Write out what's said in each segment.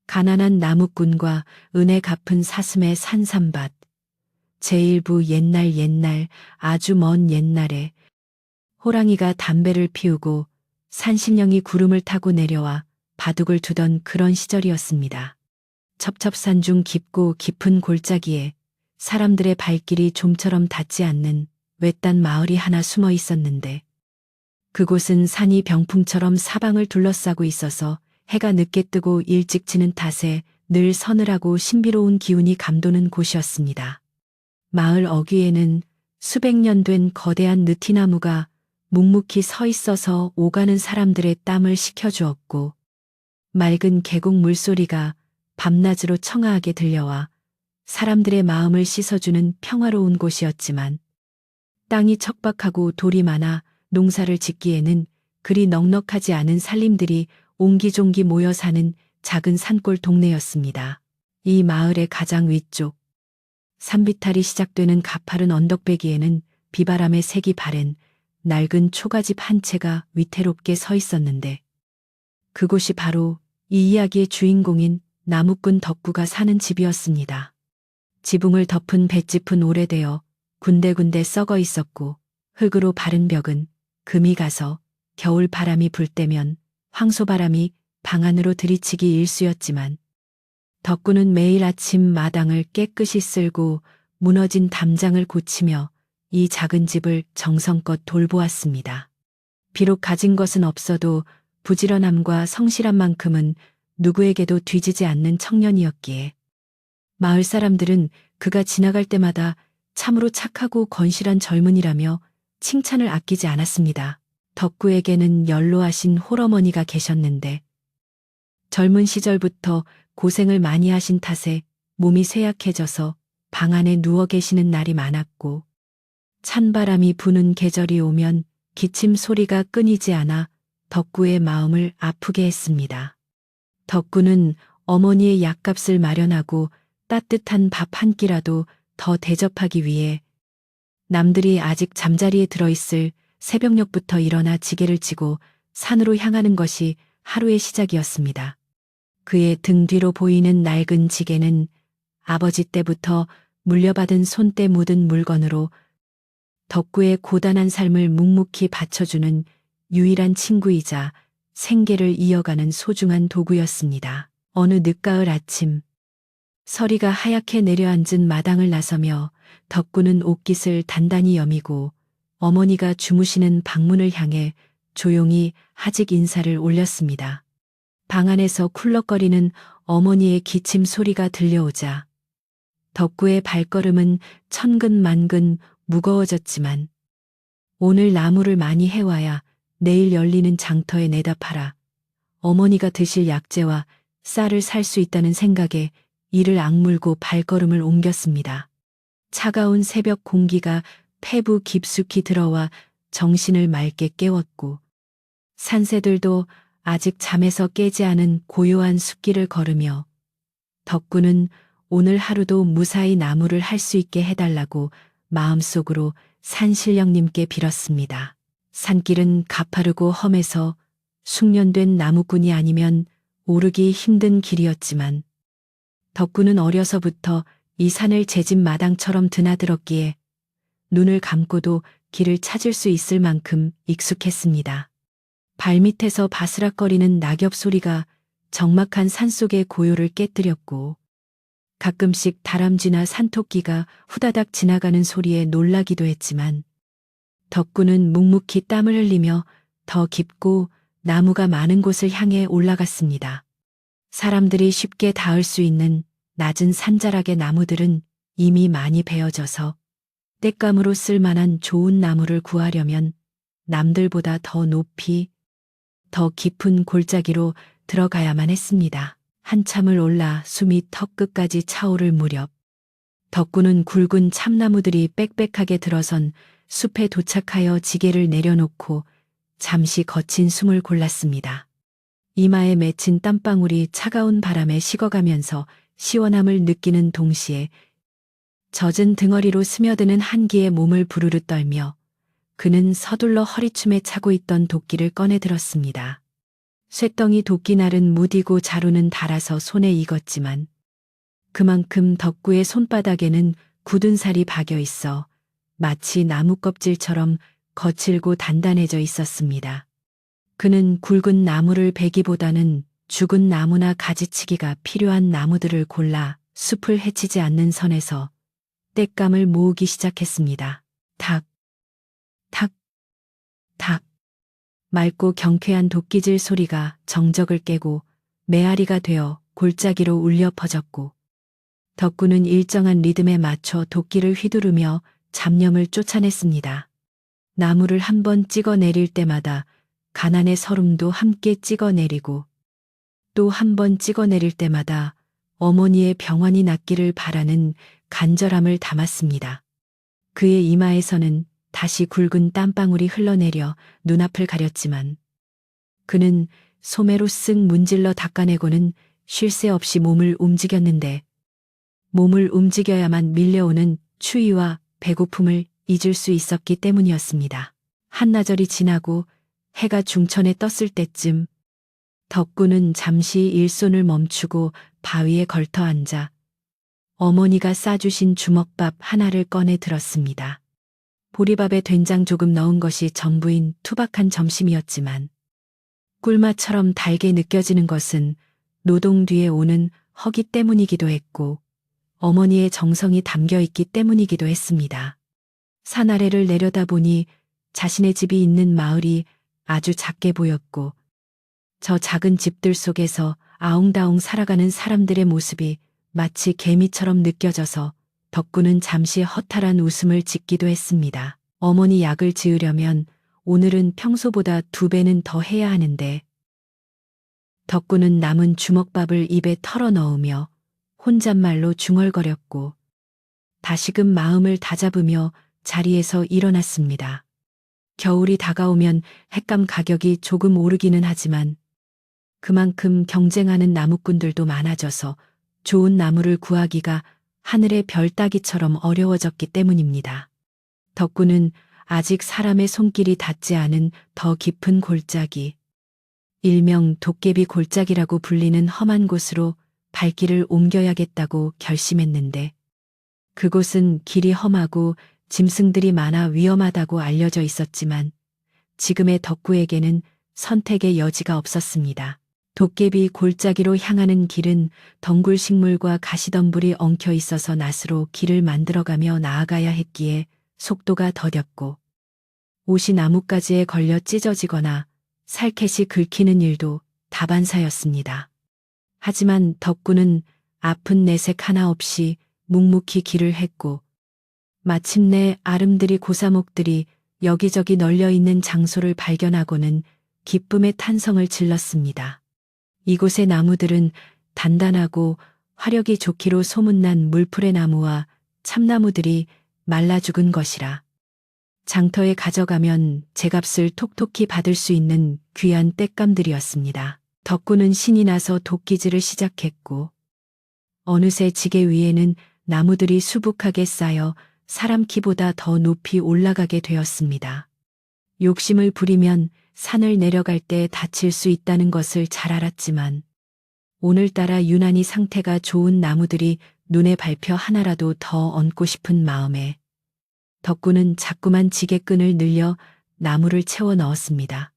가난한 나무꾼과 은혜 갚은 사슴의 산삼밭. 제1부 옛날 아주 먼 옛날에 호랑이가 담배를 피우고 산신령이 구름을 타고 내려와 바둑을 두던 그런 시절이었습니다. 첩첩산 중 깊고 깊은 골짜기에 사람들의 발길이 좀처럼 닿지 않는 외딴 마을이 하나 숨어 있었는데 그곳은 산이 병풍처럼 사방을 둘러싸고 있어서 해가 늦게 뜨고 일찍 지는 탓에 늘 서늘하고 신비로운 기운이 감도는 곳이었습니다. 마을 어귀에는 수백 년 된 거대한 느티나무가 묵묵히 서 있어서 오가는 사람들의 땀을 식혀주었고 맑은 계곡 물소리가 밤낮으로 청아하게 들려와 사람들의 마음을 씻어주는 평화로운 곳이었지만 땅이 척박하고 돌이 많아 농사를 짓기에는 그리 넉넉하지 않은 살림들이 옹기종기 모여 사는 작은 산골 동네였습니다. 이 마을의 가장 위쪽 산비탈이 시작되는 가파른 언덕배기에는 비바람에 색이 바랜 낡은 초가집 한 채가 위태롭게 서 있었는데 그곳이 바로 이 이야기의 주인공인 나무꾼 덕구가 사는 집이었습니다. 지붕을 덮은 볏짚은 오래되어 군데군데 썩어 있었고 흙으로 바른 벽은 금이 가서 겨울 바람이 불 때면 황소바람이 방 안으로 들이치기 일쑤였지만 덕구는 매일 아침 마당을 깨끗이 쓸고 무너진 담장을 고치며 이 작은 집을 정성껏 돌보았습니다. 비록 가진 것은 없어도 부지런함과 성실함만큼은 누구에게도 뒤지지 않는 청년이었기에 마을 사람들은 그가 지나갈 때마다 참으로 착하고 건실한 젊은이라며 칭찬을 아끼지 않았습니다. 덕구에게는 연로하신 홀어머니가 계셨는데 젊은 시절부터 고생을 많이 하신 탓에 몸이 쇠약해져서 방 안에 누워 계시는 날이 많았고 찬바람이 부는 계절이 오면 기침 소리가 끊이지 않아 덕구의 마음을 아프게 했습니다. 덕구는 어머니의 약값을 마련하고 따뜻한 밥 한 끼라도 더 대접하기 위해 남들이 아직 잠자리에 들어있을 새벽녘부터 일어나 지게를 치고 산으로 향하는 것이 하루의 시작이었습니다. 그의 등 뒤로 보이는 낡은 지게는 아버지 때부터 물려받은 손때 묻은 물건으로 덕구의 고단한 삶을 묵묵히 받쳐주는 유일한 친구이자 생계를 이어가는 소중한 도구였습니다. 어느 늦가을 아침, 서리가 하얗게 내려앉은 마당을 나서며 덕구는 옷깃을 단단히 여미고 어머니가 주무시는 방문을 향해 조용히 하직 인사를 올렸습니다. 방 안에서 쿨럭거리는 어머니의 기침 소리가 들려오자 덕구의 발걸음은 천근만근 무거워졌지만 오늘 나무를 많이 해와야 내일 열리는 장터에 내다 팔아 어머니가 드실 약재와 쌀을 살 수 있다는 생각에 이를 악물고 발걸음을 옮겼습니다. 차가운 새벽 공기가 폐부 깊숙이 들어와 정신을 맑게 깨웠고 산새들도 아직 잠에서 깨지 않은 고요한 숲길을 걸으며 덕구는 오늘 하루도 무사히 나무를 할 수 있게 해달라고 마음속으로 산신령님께 빌었습니다. 산길은 가파르고 험해서 숙련된 나무꾼이 아니면 오르기 힘든 길이었지만 덕구는 어려서부터 이 산을 제 집 마당처럼 드나들었기에 눈을 감고도 길을 찾을 수 있을 만큼 익숙했습니다. 발밑에서 바스락거리는 낙엽 소리가 적막한 산속의 고요를 깨뜨렸고 가끔씩 다람쥐나 산토끼가 후다닥 지나가는 소리에 놀라기도 했지만 덕구는 묵묵히 땀을 흘리며 더 깊고 나무가 많은 곳을 향해 올라갔습니다. 사람들이 쉽게 닿을 수 있는 낮은 산자락의 나무들은 이미 많이 베어져서 땔감으로 쓸만한 좋은 나무를 구하려면 남들보다 더 높이, 더 깊은 골짜기로 들어가야만 했습니다. 한참을 올라 숨이 턱끝까지 차오를 무렵 덕구는 굵은 참나무들이 빽빽하게 들어선 숲에 도착하여 지게를 내려놓고 잠시 거친 숨을 골랐습니다. 이마에 맺힌 땀방울이 차가운 바람에 식어가면서 시원함을 느끼는 동시에 젖은 등허리로 스며드는 한기에 몸을 부르르 떨며 그는 서둘러 허리춤에 차고 있던 도끼를 꺼내 들었습니다. 쇳덩이 도끼날은 무디고 자루는 닳아서 손에 익었지만 그만큼 덕구의 손바닥에는 굳은 살이 박여 있어 마치 나무 껍질처럼 거칠고 단단해져 있었습니다. 그는 굵은 나무를 베기보다는 죽은 나무나 가지치기가 필요한 나무들을 골라 숲을 해치지 않는 선에서 땔감을 모으기 시작했습니다. 탁, 탁, 탁. 맑고 경쾌한 도끼질 소리가 정적을 깨고 메아리가 되어 골짜기로 울려 퍼졌고 덕구는 일정한 리듬에 맞춰 도끼를 휘두르며 잡념을 쫓아냈습니다. 나무를 한 번 찍어 내릴 때마다 가난의 서름도 함께 찍어 내리고 또 한 번 찍어 내릴 때마다 어머니의 병환이 낫기를 바라는 간절함을 담았습니다. 그의 이마에서는 다시 굵은 땀방울이 흘러내려 눈앞을 가렸지만 그는 소매로 쓱 문질러 닦아내고는 쉴 새 없이 몸을 움직였는데 몸을 움직여야만 밀려오는 추위와 배고픔을 잊을 수 있었기 때문이었습니다. 한나절이 지나고 해가 중천에 떴을 때쯤 덕구는 잠시 일손을 멈추고 바위에 걸터 앉아 어머니가 싸주신 주먹밥 하나를 꺼내 들었습니다. 보리밥에 된장 조금 넣은 것이 전부인 투박한 점심이었지만 꿀맛처럼 달게 느껴지는 것은 노동 뒤에 오는 허기 때문이기도 했고 어머니의 정성이 담겨 있기 때문이기도 했습니다. 산 아래를 내려다보니 자신의 집이 있는 마을이 아주 작게 보였고 저 작은 집들 속에서 아웅다웅 살아가는 사람들의 모습이 마치 개미처럼 느껴져서 덕구는 잠시 허탈한 웃음을 짓기도 했습니다. 어머니 약을 지으려면 오늘은 평소보다 2배는 더 해야 하는데 덕구는 남은 주먹밥을 입에 털어 넣으며 혼잣말로 중얼거렸고 다시금 마음을 다잡으며 자리에서 일어났습니다. 겨울이 다가오면 햇감 가격이 조금 오르기는 하지만 그만큼 경쟁하는 나무꾼들도 많아져서 좋은 나무를 구하기가 하늘의 별 따기처럼 어려워졌기 때문입니다. 덕구는 아직 사람의 손길이 닿지 않은 더 깊은 골짜기, 일명 도깨비 골짜기라고 불리는 험한 곳으로 발길을 옮겨야겠다고 결심했는데 그곳은 길이 험하고 짐승들이 많아 위험하다고 알려져 있었지만 지금의 덕구에게는 선택의 여지가 없었습니다. 도깨비 골짜기로 향하는 길은 덩굴 식물과 가시덤불이 엉켜 있어서 낫으로 길을 만들어가며 나아가야 했기에 속도가 더뎠고 옷이 나뭇가지에 걸려 찢어지거나 살갗이 긁히는 일도 다반사였습니다. 하지만 덕구는 아픈 내색 하나 없이 묵묵히 길을 했고 마침내 아름드리 고사목들이 여기저기 널려 있는 장소를 발견하고는 기쁨의 탄성을 질렀습니다. 이곳의 나무들은 단단하고 화력이 좋기로 소문난 물풀의 나무와 참나무들이 말라 죽은 것이라 장터에 가져가면 제값을 톡톡히 받을 수 있는 귀한 땔감들이었습니다. 덕구는 신이 나서 도끼질을 시작했고 어느새 지게 위에는 나무들이 수북하게 쌓여 사람 키보다 더 높이 올라가게 되었습니다. 욕심을 부리면 산을 내려갈 때 다칠 수 있다는 것을 잘 알았지만 오늘따라 유난히 상태가 좋은 나무들이 눈에 밟혀 하나라도 더 얹고 싶은 마음에 덕구는 자꾸만 지게끈을 늘려 나무를 채워 넣었습니다.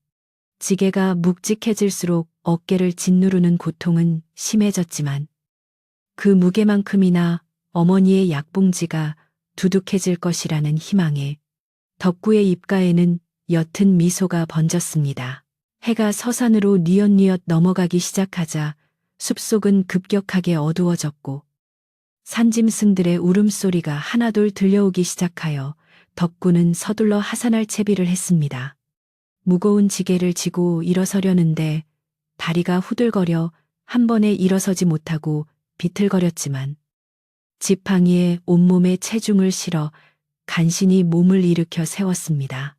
지게가 묵직해질수록 어깨를 짓누르는 고통은 심해졌지만 그 무게만큼이나 어머니의 약봉지가 두둑해질 것이라는 희망에 덕구의 입가에는 옅은 미소가 번졌습니다. 해가 서산으로 뉘엿뉘엿 넘어가기 시작하자 숲속은 급격하게 어두워졌고 산짐승들의 울음소리가 하나둘 들려오기 시작하여 덕구는 서둘러 하산할 채비를 했습니다. 무거운 지게를 지고 일어서려는데 다리가 후들거려 한 번에 일어서지 못하고 비틀거렸지만 지팡이에 온몸에 체중을 실어 간신히 몸을 일으켜 세웠습니다.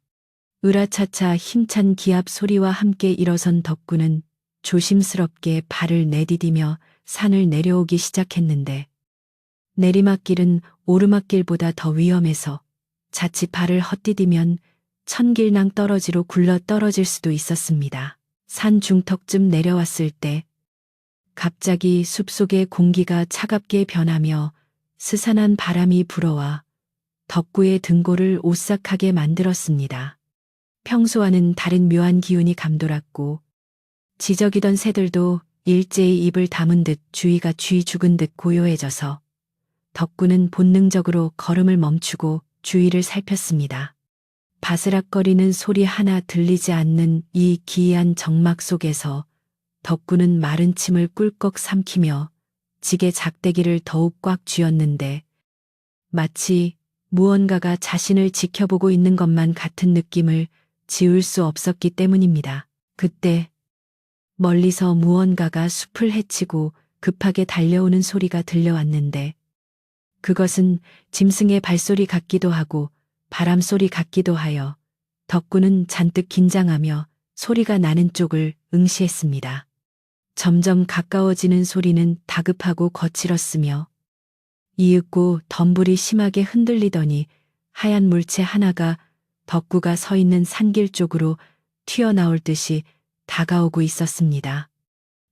으라차차 힘찬 기압 소리와 함께 일어선 덕구는 조심스럽게 발을 내디디며 산을 내려오기 시작했는데 내리막길은 오르막길보다 더 위험해서 자칫 발을 헛디디면 천길낭 떨어지로 굴러 떨어질 수도 있었습니다. 산 중턱쯤 내려왔을 때 갑자기 숲속의 공기가 차갑게 변하며 스산한 바람이 불어와 덕구의 등골을 오싹하게 만들었습니다. 평소와는 다른 묘한 기운이 감돌았고 지저귀던 새들도 일제히 입을 다문 듯 주위가 쥐 죽은 듯 고요해져서 덕구는 본능적으로 걸음을 멈추고 주위를 살폈습니다. 바스락거리는 소리 하나 들리지 않는 이 기이한 정막 속에서 덕구는 마른 침을 꿀꺽 삼키며 지게 작대기를 더욱 꽉 쥐었는데 마치 무언가가 자신을 지켜보고 있는 것만 같은 느낌을 지울 수 없었기 때문입니다. 그때 멀리서 무언가가 숲을 헤치고 급하게 달려오는 소리가 들려왔는데 그것은 짐승의 발소리 같기도 하고 바람소리 같기도 하여 덕구는 잔뜩 긴장하며 소리가 나는 쪽을 응시했습니다. 점점 가까워지는 소리는 다급하고 거칠었으며 이윽고 덤불이 심하게 흔들리더니 하얀 물체 하나가 덕구가 서 있는 산길 쪽으로 튀어나올 듯이 다가오고 있었습니다.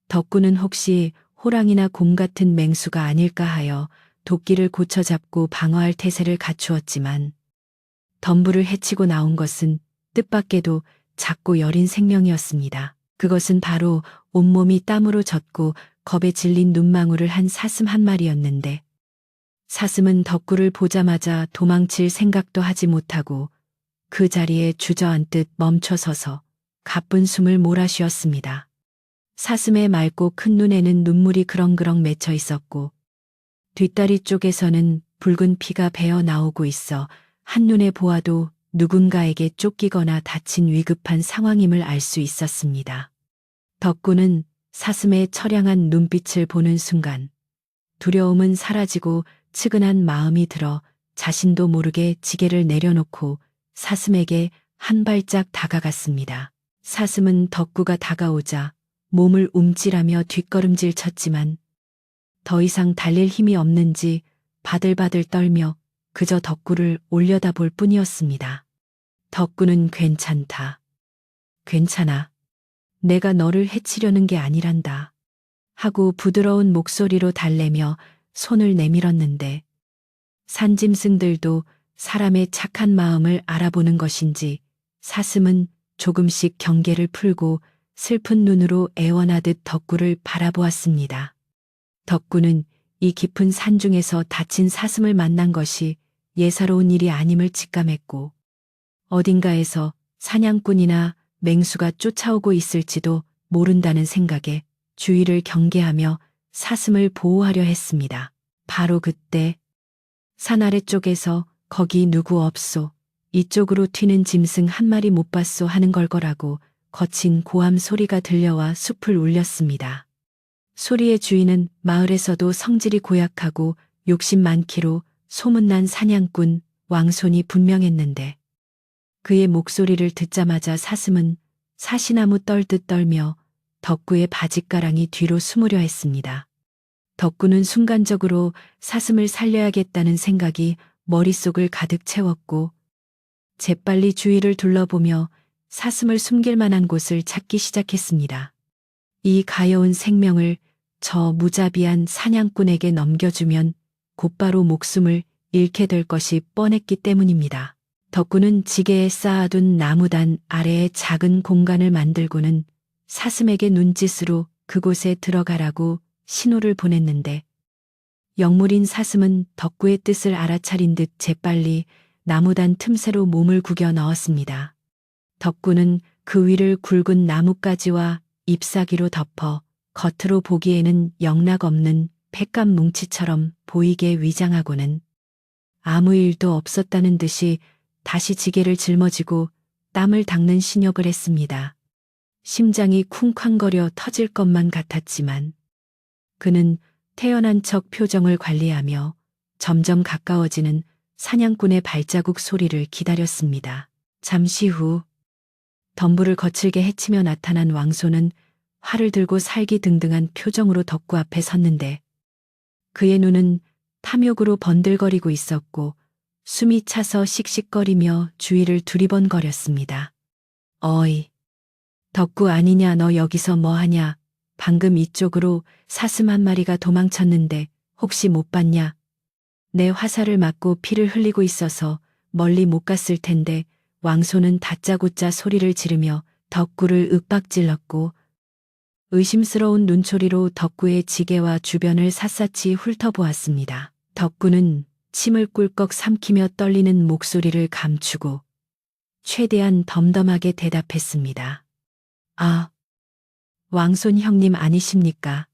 덕구는 혹시 호랑이나 곰 같은 맹수가 아닐까 하여 도끼를 고쳐 잡고 방어할 태세를 갖추었지만 덤불을 헤치고 나온 것은 뜻밖에도 작고 여린 생명이었습니다. 그것은 바로 온몸이 땀으로 젖고 겁에 질린 눈망울을 한 사슴 한 마리였는데 사슴은 덕구를 보자마자 도망칠 생각도 하지 못하고 그 자리에 주저앉듯 멈춰서서 가쁜 숨을 몰아쉬었습니다. 사슴의 맑고 큰 눈에는 눈물이 그렁그렁 맺혀 있었고 뒷다리 쪽에서는 붉은 피가 배어 나오고 있어 한눈에 보아도 누군가에게 쫓기거나 다친 위급한 상황임을 알 수 있었습니다. 덕구는 사슴의 처량한 눈빛을 보는 순간 두려움은 사라지고 측은한 마음이 들어 자신도 모르게 지게를 내려놓고 사슴에게 한 발짝 다가갔습니다. 사슴은 덕구가 다가오자 몸을 움찔하며 뒷걸음질 쳤지만 더 이상 달릴 힘이 없는지 바들바들 떨며 그저 덕구를 올려다볼 뿐이었습니다. 덕구는 괜찮다. 괜찮아. 내가 너를 해치려는 게 아니란다. 하고 부드러운 목소리로 달래며 손을 내밀었는데 산짐승들도 사람의 착한 마음을 알아보는 것인지 사슴은 조금씩 경계를 풀고 슬픈 눈으로 애원하듯 덕구를 바라보았습니다. 덕구는 이 깊은 산중에서 다친 사슴을 만난 것이 예사로운 일이 아님을 직감했고 어딘가에서 사냥꾼이나 맹수가 쫓아오고 있을지도 모른다는 생각에 주위를 경계하며 사슴을 보호하려 했습니다. 바로 그때 산 아래쪽에서 거기 누구 없소. 이쪽으로 튀는 짐승 한 마리 못 봤소 하는 걸거라고 거친 고함 소리가 들려와 숲을 울렸습니다. 소리의 주인은 마을에서도 성질이 고약하고 욕심 많기로 소문난 사냥꾼 왕손이 분명했는데 그의 목소리를 듣자마자 사슴은 사시나무 떨듯 떨며 덕구의 바짓가랑이 뒤로 숨으려 했습니다. 덕구는 순간적으로 사슴을 살려야겠다는 생각이 머릿속을 가득 채웠고 재빨리 주위를 둘러보며 사슴을 숨길 만한 곳을 찾기 시작했습니다. 이 가여운 생명을 저 무자비한 사냥꾼에게 넘겨주면 곧바로 목숨을 잃게 될 것이 뻔했기 때문입니다. 덕구는 지게에 쌓아둔 나무단 아래에 작은 공간을 만들고는 사슴에게 눈짓으로 그곳에 들어가라고 신호를 보냈는데 영물인 사슴은 덕구의 뜻을 알아차린 듯 재빨리 나무단 틈새로 몸을 구겨 넣었습니다. 덕구는 그 위를 굵은 나뭇가지와 잎사귀로 덮어 겉으로 보기에는 영락없는 팩감 뭉치처럼 보이게 위장하고는 아무 일도 없었다는 듯이 다시 지게를 짊어지고 땀을 닦는 신욕을 했습니다. 심장이 쿵쾅거려 터질 것만 같았지만 그는 태연한 척 표정을 관리하며 점점 가까워지는 사냥꾼의 발자국 소리를 기다렸습니다. 잠시 후 덤불을 거칠게 헤치며 나타난 왕손은 활을 들고 살기등등한 표정으로 덕구 앞에 섰는데 그의 눈은 탐욕으로 번들거리고 있었고 숨이 차서 씩씩거리며 주위를 두리번거렸습니다. 어이, 덕구 아니냐, 너 여기서 뭐 하냐? 방금 이쪽으로 사슴 한 마리가 도망쳤는데 혹시 못 봤냐? 내 화살을 맞고 피를 흘리고 있어서 멀리 못 갔을 텐데. 왕소는 다짜고짜 소리를 지르며 덕구를 윽박질렀고 의심스러운 눈초리로 덕구의 지게와 주변을 샅샅이 훑어보았습니다. 덕구는 침을 꿀꺽 삼키며 떨리는 목소리를 감추고 최대한 덤덤하게 대답했습니다. 아, 왕손 형님 아니십니까?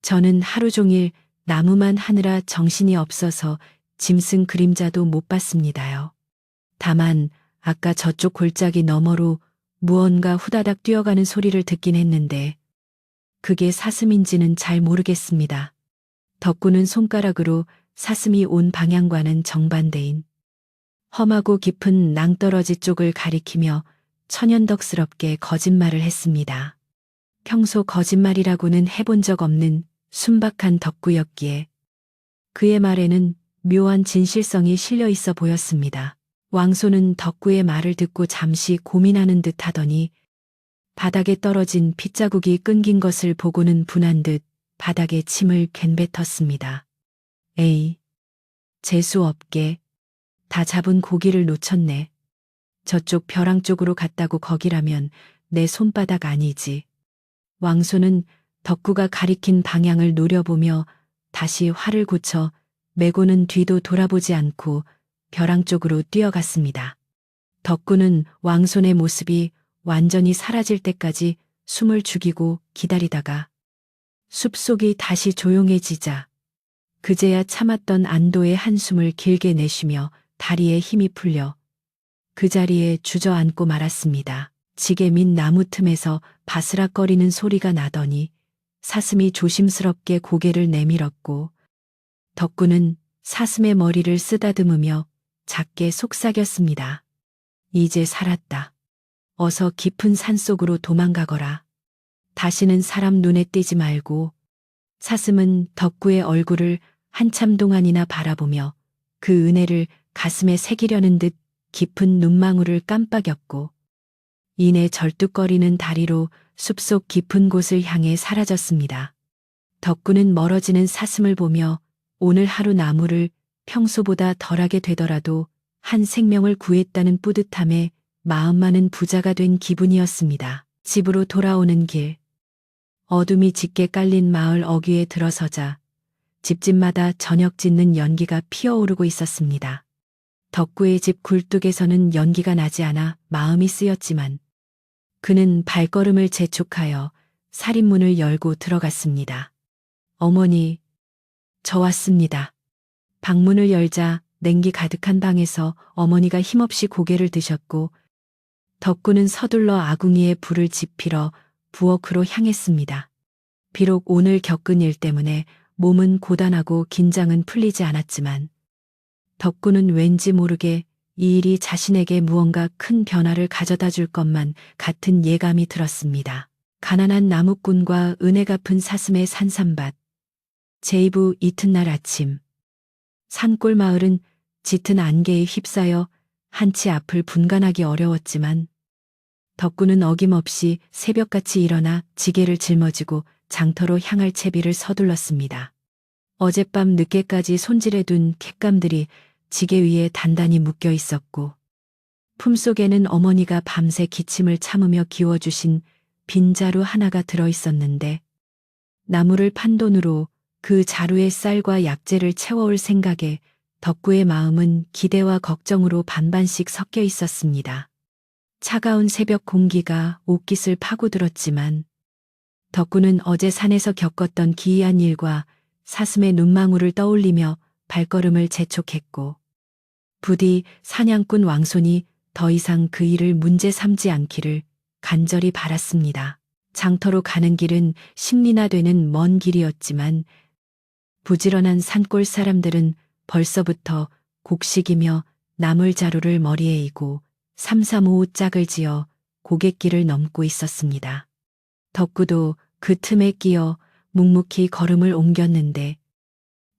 저는 하루 종일 나무만 하느라 정신이 없어서 짐승 그림자도 못 봤습니다요. 다만 아까 저쪽 골짜기 너머로 무언가 후다닥 뛰어가는 소리를 듣긴 했는데 그게 사슴인지는 잘 모르겠습니다. 덕구는 손가락으로 사슴이 온 방향과는 정반대인 험하고 깊은 낭떠러지 쪽을 가리키며 천연덕스럽게 거짓말을 했습니다. 평소 거짓말이라고는 해본 적 없는 순박한 덕구였기에 그의 말에는 묘한 진실성이 실려 있어 보였습니다. 왕소는 덕구의 말을 듣고 잠시 고민하는 듯 하더니 바닥에 떨어진 빗자국이 끊긴 것을 보고는 분한 듯 바닥에 침을 괜뱉었습니다. 에이, 재수 없게 다 잡은 고기를 놓쳤네. 저쪽 벼랑 쪽으로 갔다고 거기라면 내 손바닥 아니지. 왕소는 덕구가 가리킨 방향을 노려보며 다시 활을 고쳐 메고는 뒤도 돌아보지 않고 벼랑 쪽으로 뛰어갔습니다. 덕구는 왕손의 모습이 완전히 사라질 때까지 숨을 죽이고 기다리다가 숲속이 다시 조용해지자 그제야 참았던 안도의 한숨을 길게 내쉬며 다리에 힘이 풀려 그 자리에 주저앉고 말았습니다. 지게 민 나무 틈에서 바스락거리는 소리가 나더니 사슴이 조심스럽게 고개를 내밀었고 덕구는 사슴의 머리를 쓰다듬으며 작게 속삭였습니다. 이제 살았다. 어서 깊은 산속으로 도망가거라. 다시는 사람 눈에 띄지 말고. 사슴은 덕구의 얼굴을 한참 동안이나 바라보며 그 은혜를 가슴에 새기려는 듯 깊은 눈망울을 깜빡였고 이내 절뚝거리는 다리로 숲속 깊은 곳을 향해 사라졌습니다. 덕구는 멀어지는 사슴을 보며 오늘 하루 나무를 평소보다 덜하게 되더라도 한 생명을 구했다는 뿌듯함에 마음만은 부자가 된 기분이었습니다. 집으로 돌아오는 길. 어둠이 짙게 깔린 마을 어귀에 들어서자 집집마다 저녁 짓는 연기가 피어오르고 있었습니다. 덕구의 집 굴뚝에서는 연기가 나지 않아 마음이 쓰였지만 그는 발걸음을 재촉하여 살인문을 열고 들어갔습니다. 어머니, 저 왔습니다. 방문을 열자 냉기 가득한 방에서 어머니가 힘없이 고개를 드셨고 덕구는 서둘러 아궁이에 불을 지피러 부엌으로 향했습니다. 비록 오늘 겪은 일 때문에 몸은 고단하고 긴장은 풀리지 않았지만 덕구는 왠지 모르게 이 일이 자신에게 무언가 큰 변화를 가져다 줄 것만 같은 예감이 들었습니다. 가난한 나무꾼과 은혜 갚은 사슴의 산삼밭. 제2부 이튿날 아침. 산골 마을은 짙은 안개에 휩싸여 한치 앞을 분간하기 어려웠지만 덕구는 어김없이 새벽같이 일어나 지게를 짊어지고 장터로 향할 채비를 서둘렀습니다. 어젯밤 늦게까지 손질해둔 캣감들이 지게 위에 단단히 묶여 있었고 품속에는 어머니가 밤새 기침을 참으며 기워주신 빈자루 하나가 들어 있었는데 나무를 판 돈으로 그 자루에 쌀과 약재를 채워올 생각에 덕구의 마음은 기대와 걱정으로 반반씩 섞여 있었습니다. 차가운 새벽 공기가 옷깃을 파고들었지만 덕구는 어제 산에서 겪었던 기이한 일과 사슴의 눈망울을 떠올리며 발걸음을 재촉했고 부디 사냥꾼 왕손이 더 이상 그 일을 문제 삼지 않기를 간절히 바랐습니다. 장터로 가는 길은 10리나 되는 먼 길이었지만 부지런한 산골 사람들은 벌써부터 곡식이며 나물자루를 머리에 이고 삼삼오오 짝을 지어 고갯길을 넘고 있었습니다. 덕구도 그 틈에 끼어 묵묵히 걸음을 옮겼는데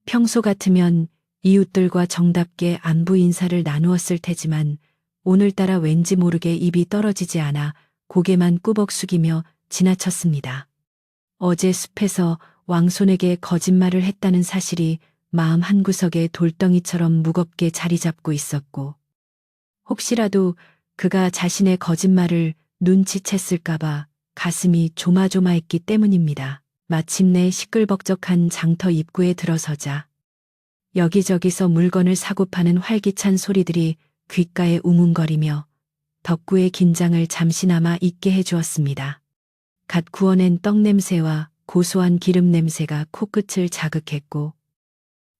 평소 같으면 이웃들과 정답게 안부 인사를 나누었을 테지만 오늘따라 왠지 모르게 입이 떨어지지 않아 고개만 꾸벅 숙이며 지나쳤습니다. 어제 숲에서 왕손에게 거짓말을 했다는 사실이 마음 한구석에 돌덩이처럼 무겁게 자리 잡고 있었고, 혹시라도 그가 자신의 거짓말을 눈치챘을까봐 가슴이 조마조마했기 때문입니다. 마침내 시끌벅적한 장터 입구에 들어서자 여기저기서 물건을 사고 파는 활기찬 소리들이 귓가에 웅웅거리며 덕구의 긴장을 잠시나마 잊게 해주었습니다. 갓 구워낸 떡 냄새와 고소한 기름 냄새가 코끝을 자극했고,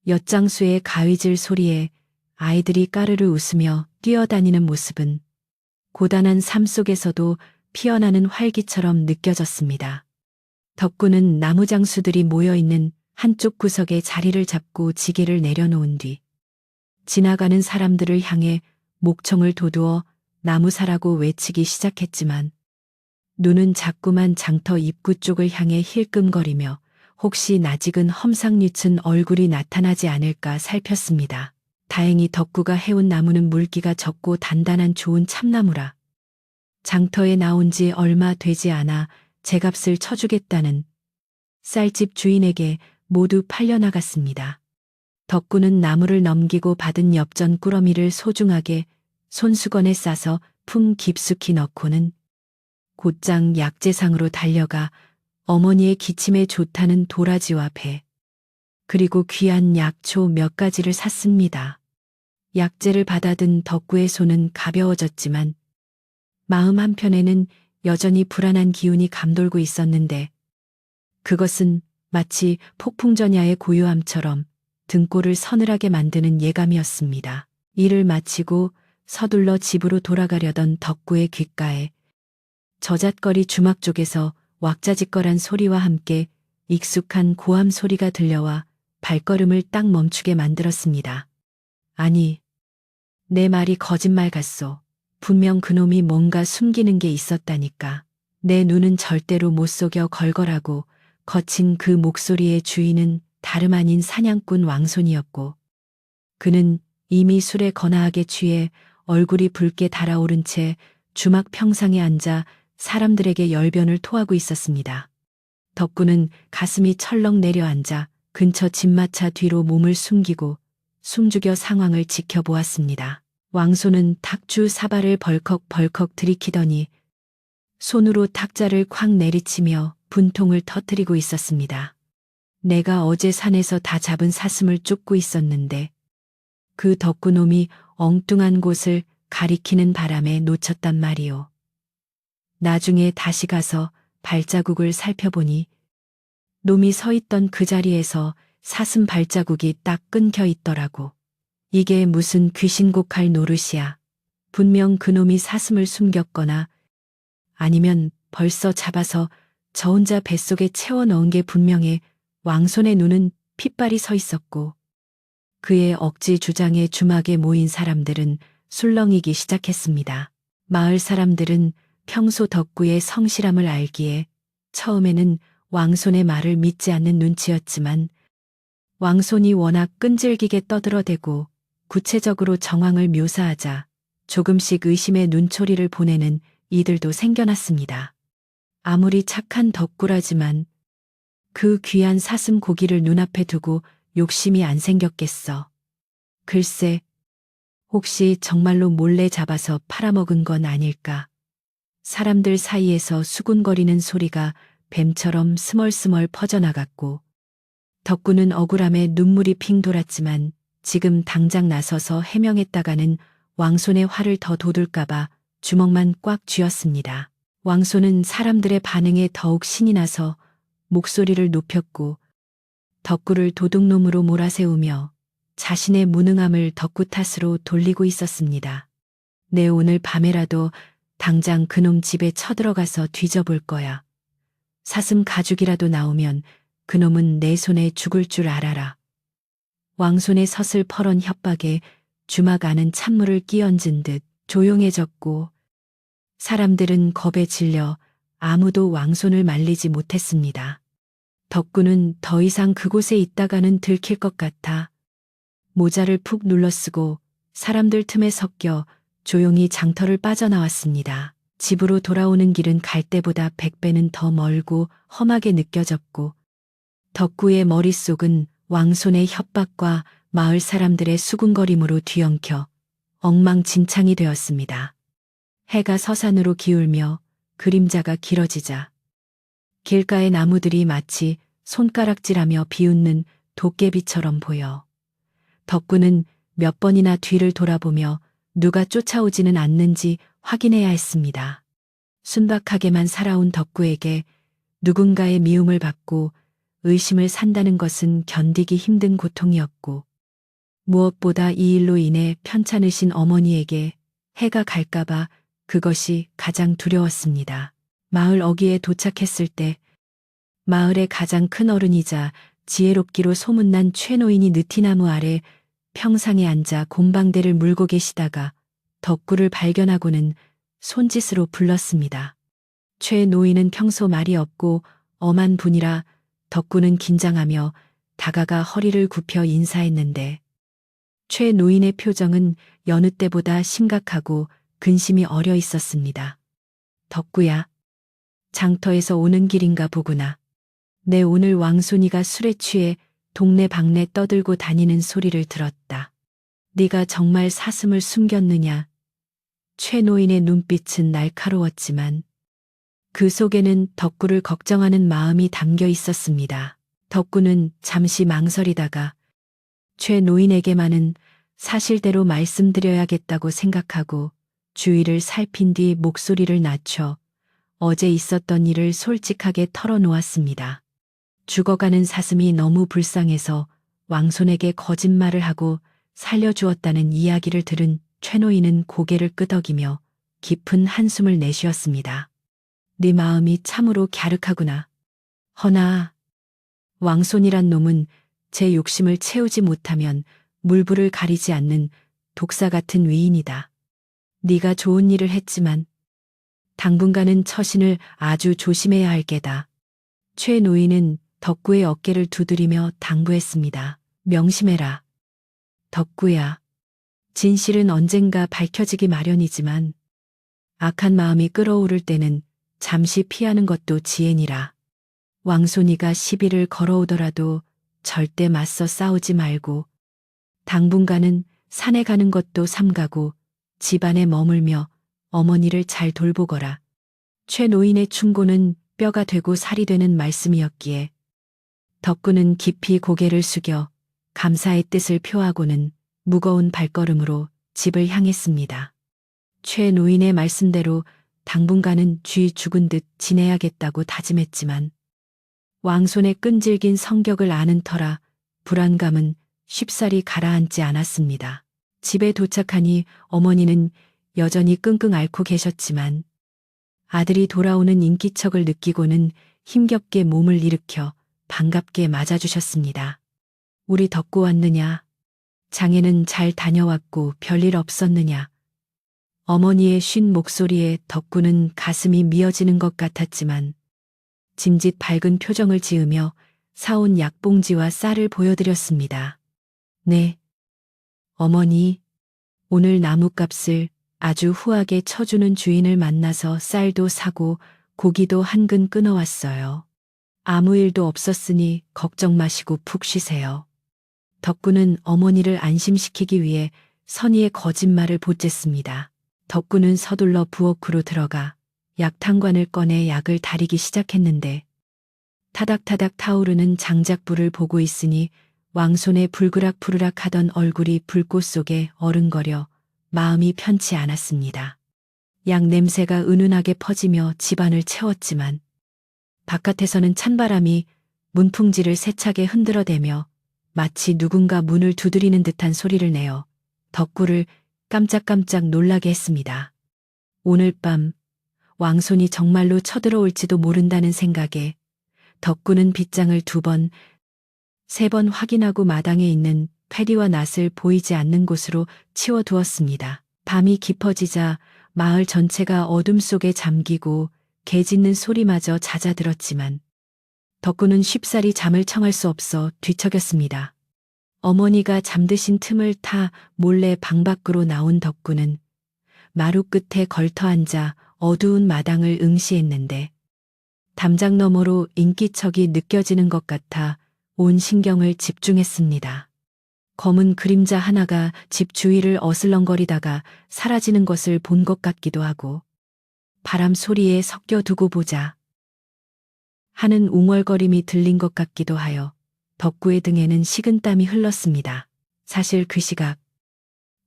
엿장수의 가위질 소리에 아이들이 까르르 웃으며 뛰어다니는 모습은 고단한 삶 속에서도 피어나는 활기처럼 느껴졌습니다. 덕구는 나무장수들이 모여있는 한쪽 구석에 자리를 잡고 지게를 내려놓은 뒤 지나가는 사람들을 향해 목청을 돋우어 나무사라고 외치기 시작했지만, 눈은 자꾸만 장터 입구 쪽을 향해 힐끔거리며 혹시 낯익은 험상궂은 얼굴이 나타나지 않을까 살폈습니다. 다행히 덕구가 해온 나무는 물기가 적고 단단한 좋은 참나무라 장터에 나온 지 얼마 되지 않아 제값을 쳐주겠다는 쌀집 주인에게 모두 팔려나갔습니다. 덕구는 나무를 넘기고 받은 엽전 꾸러미를 소중하게 손수건에 싸서 품 깊숙이 넣고는 곧장 약재상으로 달려가 어머니의 기침에 좋다는 도라지와 배, 그리고 귀한 약초 몇 가지를 샀습니다. 약재를 받아든 덕구의 손은 가벼워졌지만 마음 한편에는 여전히 불안한 기운이 감돌고 있었는데, 그것은 마치 폭풍전야의 고요함처럼 등골을 서늘하게 만드는 예감이었습니다. 일을 마치고 서둘러 집으로 돌아가려던 덕구의 귓가에 저잣거리 주막 쪽에서 왁자지껄한 소리와 함께 익숙한 고함 소리가 들려와 발걸음을 딱 멈추게 만들었습니다. 아니, 내 말이 거짓말 같소. 분명 그놈이 뭔가 숨기는 게 있었다니까. 내 눈은 절대로 못 속여 걸걸하고 거친 그 목소리의 주인은 다름 아닌 사냥꾼 왕손이었고, 그는 이미 술에 거나하게 취해 얼굴이 붉게 달아오른 채 주막 평상에 앉아 사람들에게 열변을 토하고 있었습니다. 덕구는 가슴이 철렁 내려앉아 근처 집마차 뒤로 몸을 숨기고 숨죽여 상황을 지켜보았습니다. 왕손은 탁주 사발을 벌컥벌컥 들이키더니 손으로 탁자를 콱 내리치며 분통을 터뜨리고 있었습니다. 내가 어제 산에서 다 잡은 사슴을 쫓고 있었는데 그 덕구놈이 엉뚱한 곳을 가리키는 바람에 놓쳤단 말이오. 나중에 다시 가서 발자국을 살펴보니 놈이 서 있던 그 자리에서 사슴 발자국이 딱 끊겨 있더라고. 이게 무슨 귀신곡할 노릇이야. 분명 그놈이 사슴을 숨겼거나 아니면 벌써 잡아서 저 혼자 뱃속에 채워 넣은 게 분명해. 왕손의 눈은 핏발이 서 있었고, 그의 억지 주장에 주막에 모인 사람들은 술렁이기 시작했습니다. 마을 사람들은 평소 덕구의 성실함을 알기에 처음에는 왕손의 말을 믿지 않는 눈치였지만, 왕손이 워낙 끈질기게 떠들어대고 구체적으로 정황을 묘사하자 조금씩 의심의 눈초리를 보내는 이들도 생겨났습니다. 아무리 착한 덕구라지만 그 귀한 사슴 고기를 눈앞에 두고 욕심이 안 생겼겠어. 글쎄, 혹시 정말로 몰래 잡아서 팔아먹은 건 아닐까. 사람들 사이에서 수군거리는 소리가 뱀처럼 스멀스멀 퍼져나갔고, 덕구는 억울함에 눈물이 핑 돌았지만 지금 당장 나서서 해명했다가는 왕손의 화를 더 돋울까봐 주먹만 꽉 쥐었습니다. 왕손은 사람들의 반응에 더욱 신이 나서 목소리를 높였고 덕구를 도둑놈으로 몰아세우며 자신의 무능함을 덕구 탓으로 돌리고 있었습니다. 내 오늘 밤에라도 당장 그놈 집에 쳐들어가서 뒤져볼 거야. 사슴 가죽이라도 나오면 그놈은 내 손에 죽을 줄 알아라. 왕손의 서슬퍼런 협박에 주막 안은 찬물을 끼얹은 듯 조용해졌고, 사람들은 겁에 질려 아무도 왕손을 말리지 못했습니다. 덕구는 더 이상 그곳에 있다가는 들킬 것 같아 모자를 푹 눌러쓰고 사람들 틈에 섞여 조용히 장터를 빠져나왔습니다. 집으로 돌아오는 길은 갈 때보다 100배는 더 멀고 험하게 느껴졌고 덕구의 머릿속은 왕손의 협박과 마을 사람들의 수군거림으로 뒤엉켜 엉망진창이 되었습니다. 해가 서산으로 기울며 그림자가 길어지자 길가의 나무들이 마치 손가락질하며 비웃는 도깨비처럼 보여 덕구는 몇 번이나 뒤를 돌아보며 누가 쫓아오지는 않는지 확인해야 했습니다. 순박하게만 살아온 덕구에게 누군가의 미움을 받고 의심을 산다는 것은 견디기 힘든 고통이었고 무엇보다 이 일로 인해 편찮으신 어머니에게 해가 갈까봐 그것이 가장 두려웠습니다. 마을 어귀에 도착했을 때 마을의 가장 큰 어른이자 지혜롭기로 소문난 최노인이 느티나무 아래 평상에 앉아 곰방대를 물고 계시다가 덕구를 발견하고는 손짓으로 불렀습니다. 최 노인은 평소 말이 없고 엄한 분이라 덕구는 긴장하며 다가가 허리를 굽혀 인사했는데 최 노인의 표정은 여느 때보다 심각하고 근심이 어려 있었습니다. 덕구야, 장터에서 오는 길인가 보구나. 내 오늘 왕손이가 술에 취해 동네방네 떠들고 다니는 소리를 들었다. 네가 정말 사슴을 숨겼느냐? 최 노인의 눈빛은 날카로웠지만 그 속에는 덕구를 걱정하는 마음이 담겨 있었습니다. 덕구는 잠시 망설이다가 최 노인에게만은 사실대로 말씀드려야겠다고 생각하고 주위를 살핀 뒤 목소리를 낮춰 어제 있었던 일을 솔직하게 털어놓았습니다. 죽어가는 사슴이 너무 불쌍해서 왕손에게 거짓말을 하고 살려주었다는 이야기를 들은 최 노인은 고개를 끄덕이며 깊은 한숨을 내쉬었습니다. 네 마음이 참으로 갸륵하구나. 허나 왕손이란 놈은 제 욕심을 채우지 못하면 물불을 가리지 않는 독사 같은 위인이다. 네가 좋은 일을 했지만 당분간은 처신을 아주 조심해야 할 게다. 최 노인은 덕구의 어깨를 두드리며 당부했습니다. 명심해라. 덕구야. 진실은 언젠가 밝혀지기 마련이지만 악한 마음이 끓어오를 때는 잠시 피하는 것도 지혜니라. 왕손이가 시비를 걸어오더라도 절대 맞서 싸우지 말고 당분간은 산에 가는 것도 삼가고 집안에 머물며 어머니를 잘 돌보거라. 최 노인의 충고는 뼈가 되고 살이 되는 말씀이었기에 덕구는 깊이 고개를 숙여 감사의 뜻을 표하고는 무거운 발걸음으로 집을 향했습니다. 최 노인의 말씀대로 당분간은 쥐 죽은 듯 지내야겠다고 다짐했지만 왕손의 끈질긴 성격을 아는 터라 불안감은 쉽사리 가라앉지 않았습니다. 집에 도착하니 어머니는 여전히 끙끙 앓고 계셨지만 아들이 돌아오는 인기척을 느끼고는 힘겹게 몸을 일으켜 반갑게 맞아주셨습니다. 우리 덕구 왔느냐? 장에는 잘 다녀왔고 별일 없었느냐? 어머니의 쉰 목소리에 덕구는 가슴이 미어지는 것 같았지만 짐짓 밝은 표정을 지으며 사온 약봉지와 쌀을 보여드렸습니다. 네. 어머니, 오늘 나뭇값을 아주 후하게 쳐주는 주인을 만나서 쌀도 사고 고기도 한 근 끊어왔어요. 아무 일도 없었으니 걱정 마시고 푹 쉬세요. 덕구는 어머니를 안심시키기 위해 선의의 거짓말을 보탰습니다. 덕구는 서둘러 부엌으로 들어가 약탕관을 꺼내 약을 다리기 시작했는데 타닥타닥 타오르는 장작불을 보고 있으니 왕손의 불그락부르락 하던 얼굴이 불꽃 속에 어른거려 마음이 편치 않았습니다. 약 냄새가 은은하게 퍼지며 집안을 채웠지만 바깥에서는 찬바람이 문풍지를 세차게 흔들어대며 마치 누군가 문을 두드리는 듯한 소리를 내어 덕구를 깜짝깜짝 놀라게 했습니다. 오늘 밤 왕손이 정말로 쳐들어올지도 모른다는 생각에 덕구는 빗장을 2번, 3번 확인하고 마당에 있는 패리와 낫을 보이지 않는 곳으로 치워두었습니다. 밤이 깊어지자 마을 전체가 어둠 속에 잠기고 개 짖는 소리마저 잦아들었지만 덕구는 쉽사리 잠을 청할 수 없어 뒤척였습니다. 어머니가 잠드신 틈을 타 몰래 방 밖으로 나온 덕구는 마루 끝에 걸터 앉아 어두운 마당을 응시했는데 담장 너머로 인기척이 느껴지는 것 같아 온 신경을 집중했습니다. 검은 그림자 하나가 집 주위를 어슬렁거리다가 사라지는 것을 본 것 같기도 하고 바람 소리에 섞여 두고 보자 하는 웅얼거림이 들린 것 같기도 하여 덕구의 등에는 식은땀이 흘렀습니다. 사실 그 시각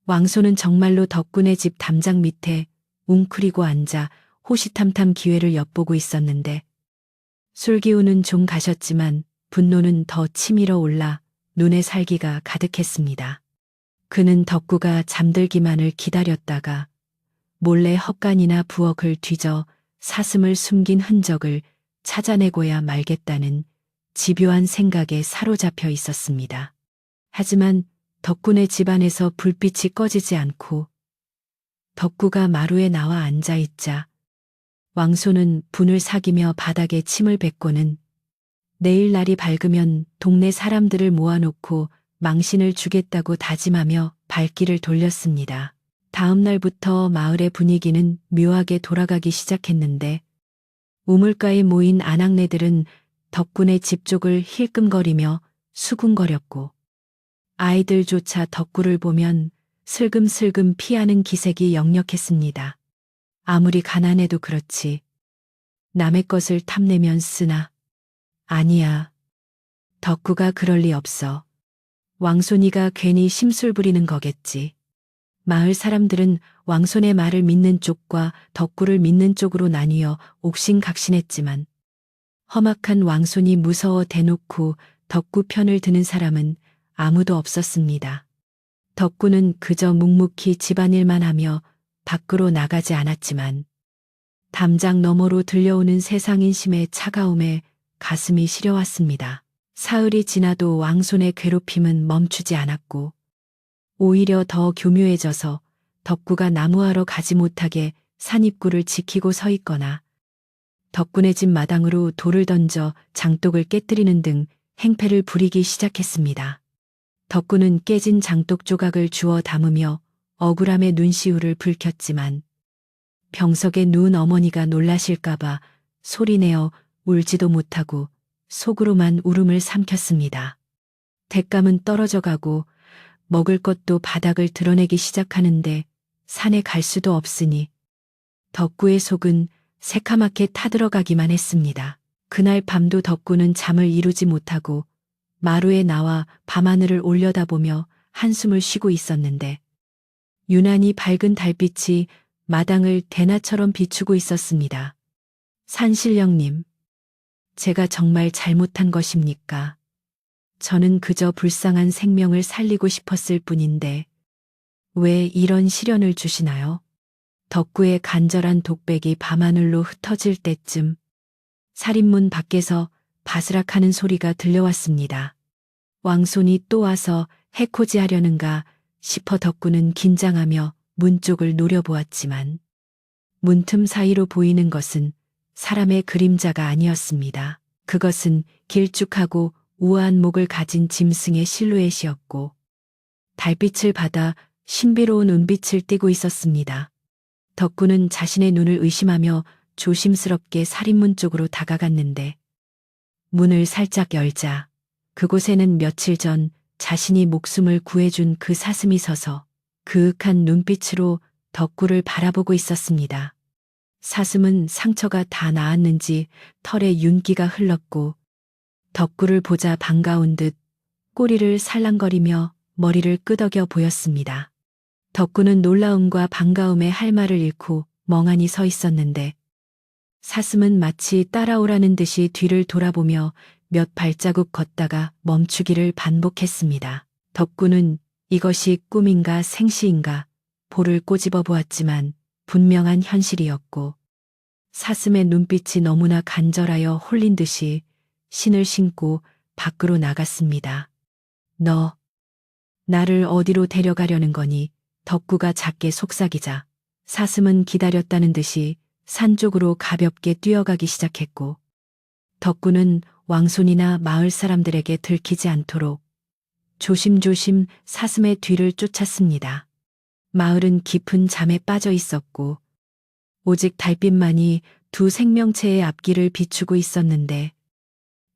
왕소는 정말로 덕군의 집 담장 밑에 웅크리고 앉아 호시탐탐 기회를 엿보고 있었는데 술기운은 좀 가셨지만 분노는 더 치밀어 올라 눈에 살기가 가득했습니다. 그는 덕구가 잠들기만을 기다렸다가 몰래 헛간이나 부엌을 뒤져 사슴을 숨긴 흔적을 찾아내고야 말겠다는 집요한 생각에 사로잡혀 있었습니다. 하지만 덕군의 집안에서 불빛이 꺼지지 않고 덕구가 마루에 나와 앉아있자 왕소는 분을 사기며 바닥에 침을 뱉고는 내일 날이 밝으면 동네 사람들을 모아놓고 망신을 주겠다고 다짐하며 발길을 돌렸습니다. 다음 날부터 마을의 분위기는 묘하게 돌아가기 시작했는데 우물가에 모인 아낙네들은 덕군의 집 쪽을 힐끔거리며 수군거렸고 아이들조차 덕구를 보면 슬금슬금 피하는 기색이 역력했습니다. 아무리 가난해도 그렇지 남의 것을 탐내면 쓰나. 아니야. 덕구가 그럴 리 없어. 왕손이가 괜히 심술 부리는 거겠지. 마을 사람들은 왕손의 말을 믿는 쪽과 덕구를 믿는 쪽으로 나뉘어 옥신각신했지만 험악한 왕손이 무서워 대놓고 덕구 편을 드는 사람은 아무도 없었습니다. 덕구는 그저 묵묵히 집안일만 하며 밖으로 나가지 않았지만 담장 너머로 들려오는 세상 인심의 차가움에 가슴이 시려왔습니다. 사흘이 지나도 왕손의 괴롭힘은 멈추지 않았고 오히려 더 교묘해져서 덕구가 나무하러 가지 못하게 산입구를 지키고 서 있거나 덕군의 집 마당으로 돌을 던져 장독을 깨뜨리는 등 행패를 부리기 시작했습니다. 덕구는 깨진 장독 조각을 주워 담으며 억울함에 눈시울을 붉혔지만 병석에 누운 어머니가 놀라실까봐 소리내어 울지도 못하고 속으로만 울음을 삼켰습니다. 뎃감은 떨어져가고 먹을 것도 바닥을 드러내기 시작하는데 산에 갈 수도 없으니 덕구의 속은 새카맣게 타들어가기만 했습니다. 그날 밤도 덕구는 잠을 이루지 못하고 마루에 나와 밤하늘을 올려다보며 한숨을 쉬고 있었는데 유난히 밝은 달빛이 마당을 대낮처럼 비추고 있었습니다. 산신령님, 제가 정말 잘못한 것입니까? 저는 그저 불쌍한 생명을 살리고 싶었을 뿐인데 왜 이런 시련을 주시나요? 덕구의 간절한 독백이 밤하늘로 흩어질 때쯤 살인문 밖에서 바스락하는 소리가 들려왔습니다. 왕손이 또 와서 해코지하려는가 싶어 덕구는 긴장하며 문 쪽을 노려보았지만 문틈 사이로 보이는 것은 사람의 그림자가 아니었습니다. 그것은 길쭉하고 우아한 목을 가진 짐승의 실루엣이었고 달빛을 받아 신비로운 은빛을 띠고 있었습니다. 덕구는 자신의 눈을 의심하며 조심스럽게 살인문 쪽으로 다가갔는데 문을 살짝 열자 그곳에는 며칠 전 자신이 목숨을 구해준 그 사슴이 서서 그윽한 눈빛으로 덕구를 바라보고 있었습니다. 사슴은 상처가 다 나았는지 털에 윤기가 흘렀고 덕구를 보자 반가운 듯 꼬리를 살랑거리며 머리를 끄덕여 보였습니다. 덕구는 놀라움과 반가움에 할 말을 잃고 멍하니 서 있었는데 사슴은 마치 따라오라는 듯이 뒤를 돌아보며 몇 발자국 걷다가 멈추기를 반복했습니다. 덕구는 이것이 꿈인가 생시인가 볼을 꼬집어 보았지만 분명한 현실이었고 사슴의 눈빛이 너무나 간절하여 홀린 듯이 신을 신고 밖으로 나갔습니다. 너, 나를 어디로 데려가려는 거니? 덕구가 작게 속삭이자 사슴은 기다렸다는 듯이 산 쪽으로 가볍게 뛰어가기 시작했고 덕구는 왕손이나 마을 사람들에게 들키지 않도록 조심조심 사슴의 뒤를 쫓았습니다. 마을은 깊은 잠에 빠져 있었고 오직 달빛만이 두 생명체의 앞길을 비추고 있었는데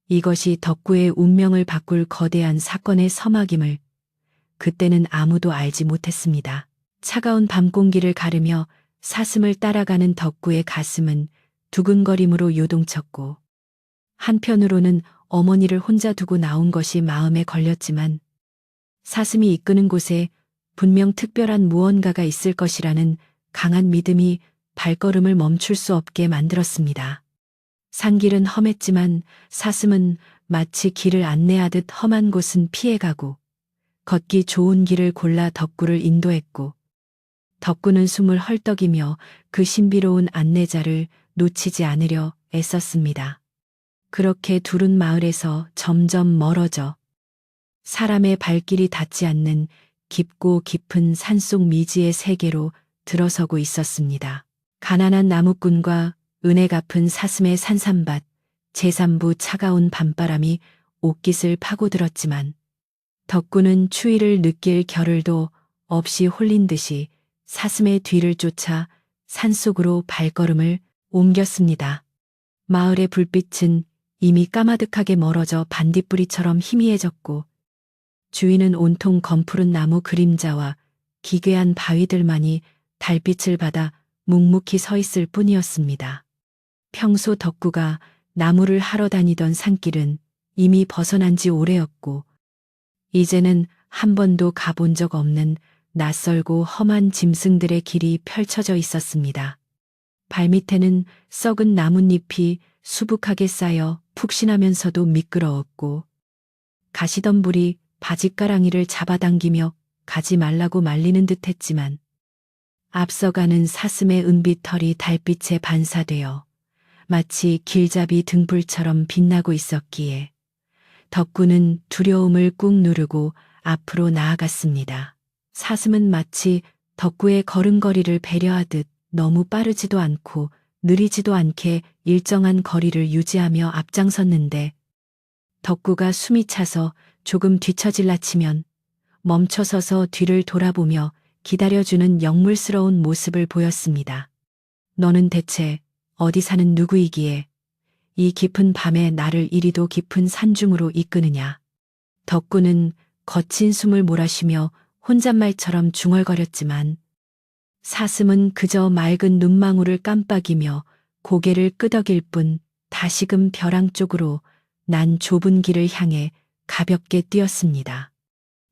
이것이 덕구의 운명을 바꿀 거대한 사건의 서막임을 그때는 아무도 알지 못했습니다. 차가운 밤 공기를 가르며 사슴을 따라가는 덕구의 가슴은 두근거림으로 요동쳤고 한편으로는 어머니를 혼자 두고 나온 것이 마음에 걸렸지만 사슴이 이끄는 곳에 분명 특별한 무언가가 있을 것이라는 강한 믿음이 발걸음을 멈출 수 없게 만들었습니다. 산길은 험했지만 사슴은 마치 길을 안내하듯 험한 곳은 피해가고 걷기 좋은 길을 골라 덕구를 인도했고 덕구는 숨을 헐떡이며 그 신비로운 안내자를 놓치지 않으려 애썼습니다. 그렇게 둘은 마을에서 점점 멀어져 사람의 발길이 닿지 않는 깊고 깊은 산속 미지의 세계로 들어서고 있었습니다. 가난한 나무꾼과 은혜 갚은 사슴의 산삼밭, 제3부 차가운 밤바람이 옷깃을 파고들었지만 덕구는 추위를 느낄 겨를도 없이 홀린 듯이 사슴의 뒤를 쫓아 산속으로 발걸음을 옮겼습니다. 마을의 불빛은 이미 까마득하게 멀어져 반딧불이처럼 희미해졌고 주위는 온통 검푸른 나무 그림자와 기괴한 바위들만이 달빛을 받아 묵묵히 서 있을 뿐이었습니다. 평소 덕구가 나무를 하러 다니던 산길은 이미 벗어난 지 오래였고 이제는 한 번도 가본 적 없는 낯설고 험한 짐승들의 길이 펼쳐져 있었습니다. 발밑에는 썩은 나뭇잎이 수북하게 쌓여 푹신하면서도 미끄러웠고 가시덤불이 바짓가랑이를 잡아당기며 가지 말라고 말리는 듯했지만 앞서가는 사슴의 은빛 털이 달빛에 반사되어 마치 길잡이 등불처럼 빛나고 있었기에 덕구는 두려움을 꾹 누르고 앞으로 나아갔습니다. 사슴은 마치 덕구의 걸음걸이를 배려하듯 너무 빠르지도 않고 느리지도 않게 일정한 거리를 유지하며 앞장섰는데 덕구가 숨이 차서 조금 뒤처질라 치면 멈춰서서 뒤를 돌아보며 기다려주는 역물스러운 모습을 보였습니다. 너는 대체 어디 사는 누구이기에 이 깊은 밤에 나를 이리도 깊은 산중으로 이끄느냐. 덕구는 거친 숨을 몰아쉬며 혼잣말처럼 중얼거렸지만 사슴은 그저 맑은 눈망울을 깜빡이며 고개를 끄덕일 뿐 다시금 벼랑 쪽으로 난 좁은 길을 향해 가볍게 뛰었습니다.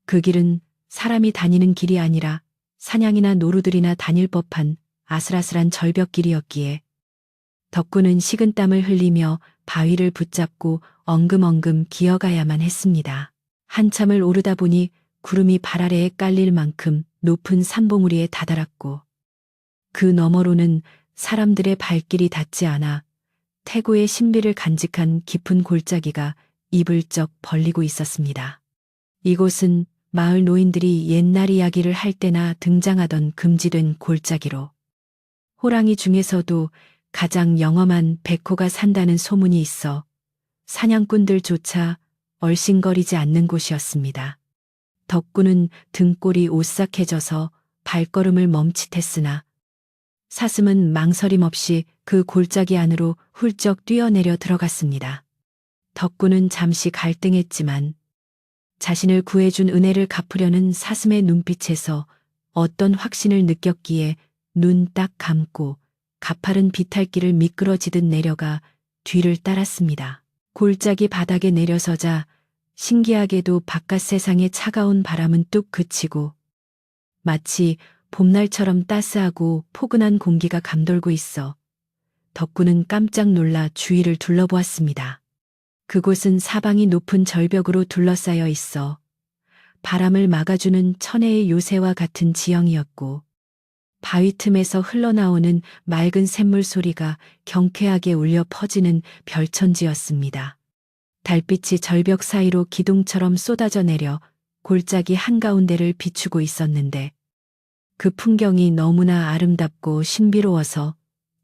그 길은 사람이 다니는 길이 아니라 사냥이나 노루들이나 다닐 법한 아슬아슬한 절벽길이었기에 덕구는 식은땀을 흘리며 바위를 붙잡고 엉금엉금 기어가야만 했습니다. 한참을 오르다 보니 구름이 발 아래에 깔릴 만큼 높은 산봉우리에 다다랐고 그 너머로는 사람들의 발길이 닿지 않아 태고의 신비를 간직한 깊은 골짜기가 입을 쩍 벌리고 있었습니다. 이곳은 마을 노인들이 옛날 이야기를 할 때나 등장하던 금지된 골짜기로 호랑이 중에서도 가장 영험한 백호가 산다는 소문이 있어 사냥꾼들조차 얼씬거리지 않는 곳이었습니다. 덕구는 등골이 오싹해져서 발걸음을 멈칫했으나 사슴은 망설임 없이 그 골짜기 안으로 훌쩍 뛰어내려 들어갔습니다. 덕구는 잠시 갈등했지만 자신을 구해준 은혜를 갚으려는 사슴의 눈빛에서 어떤 확신을 느꼈기에 눈 딱 감고 가파른 비탈길을 미끄러지듯 내려가 뒤를 따랐습니다. 골짜기 바닥에 내려서자 신기하게도 바깥 세상의 차가운 바람은 뚝 그치고 마치 봄날처럼 따스하고 포근한 공기가 감돌고 있어 덕구는 깜짝 놀라 주위를 둘러보았습니다. 그곳은 사방이 높은 절벽으로 둘러싸여 있어 바람을 막아주는 천혜의 요새와 같은 지형이었고 바위 틈에서 흘러나오는 맑은 샘물 소리가 경쾌하게 울려 퍼지는 별천지였습니다. 달빛이 절벽 사이로 기둥처럼 쏟아져 내려 골짜기 한가운데를 비추고 있었는데 그 풍경이 너무나 아름답고 신비로워서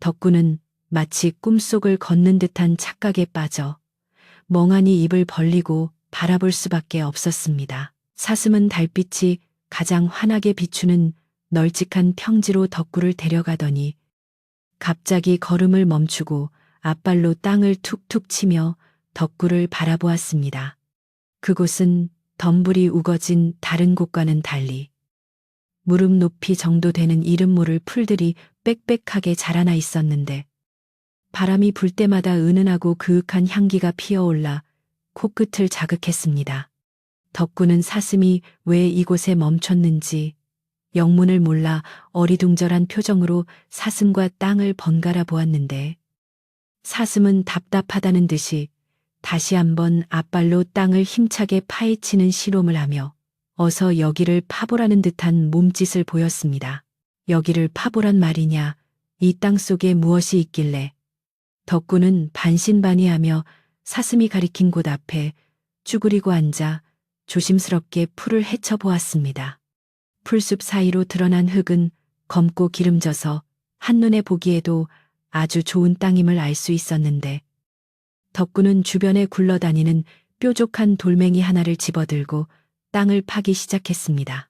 덕구는 마치 꿈속을 걷는 듯한 착각에 빠져 멍하니 입을 벌리고 바라볼 수밖에 없었습니다. 사슴은 달빛이 가장 환하게 비추는 널찍한 평지로 덕구를 데려가더니 갑자기 걸음을 멈추고 앞발로 땅을 툭툭 치며 덕구를 바라보았습니다. 그곳은 덤불이 우거진 다른 곳과는 달리 무릎 높이 정도 되는 이름 모를 풀들이 빽빽하게 자라나 있었는데 바람이 불 때마다 은은하고 그윽한 향기가 피어올라 코끝을 자극했습니다. 덕구는 사슴이 왜 이곳에 멈췄는지 영문을 몰라 어리둥절한 표정으로 사슴과 땅을 번갈아 보았는데 사슴은 답답하다는 듯이 다시 한번 앞발로 땅을 힘차게 파헤치는 실험을 하며 어서 여기를 파보라는 듯한 몸짓을 보였습니다. 여기를 파보란 말이냐, 이 땅 속에 무엇이 있길래. 덕구는 반신반의하며 사슴이 가리킨 곳 앞에 쭈그리고 앉아 조심스럽게 풀을 헤쳐보았습니다. 풀숲 사이로 드러난 흙은 검고 기름져서 한눈에 보기에도 아주 좋은 땅임을 알 수 있었는데 덕구는 주변에 굴러다니는 뾰족한 돌멩이 하나를 집어들고 땅을 파기 시작했습니다.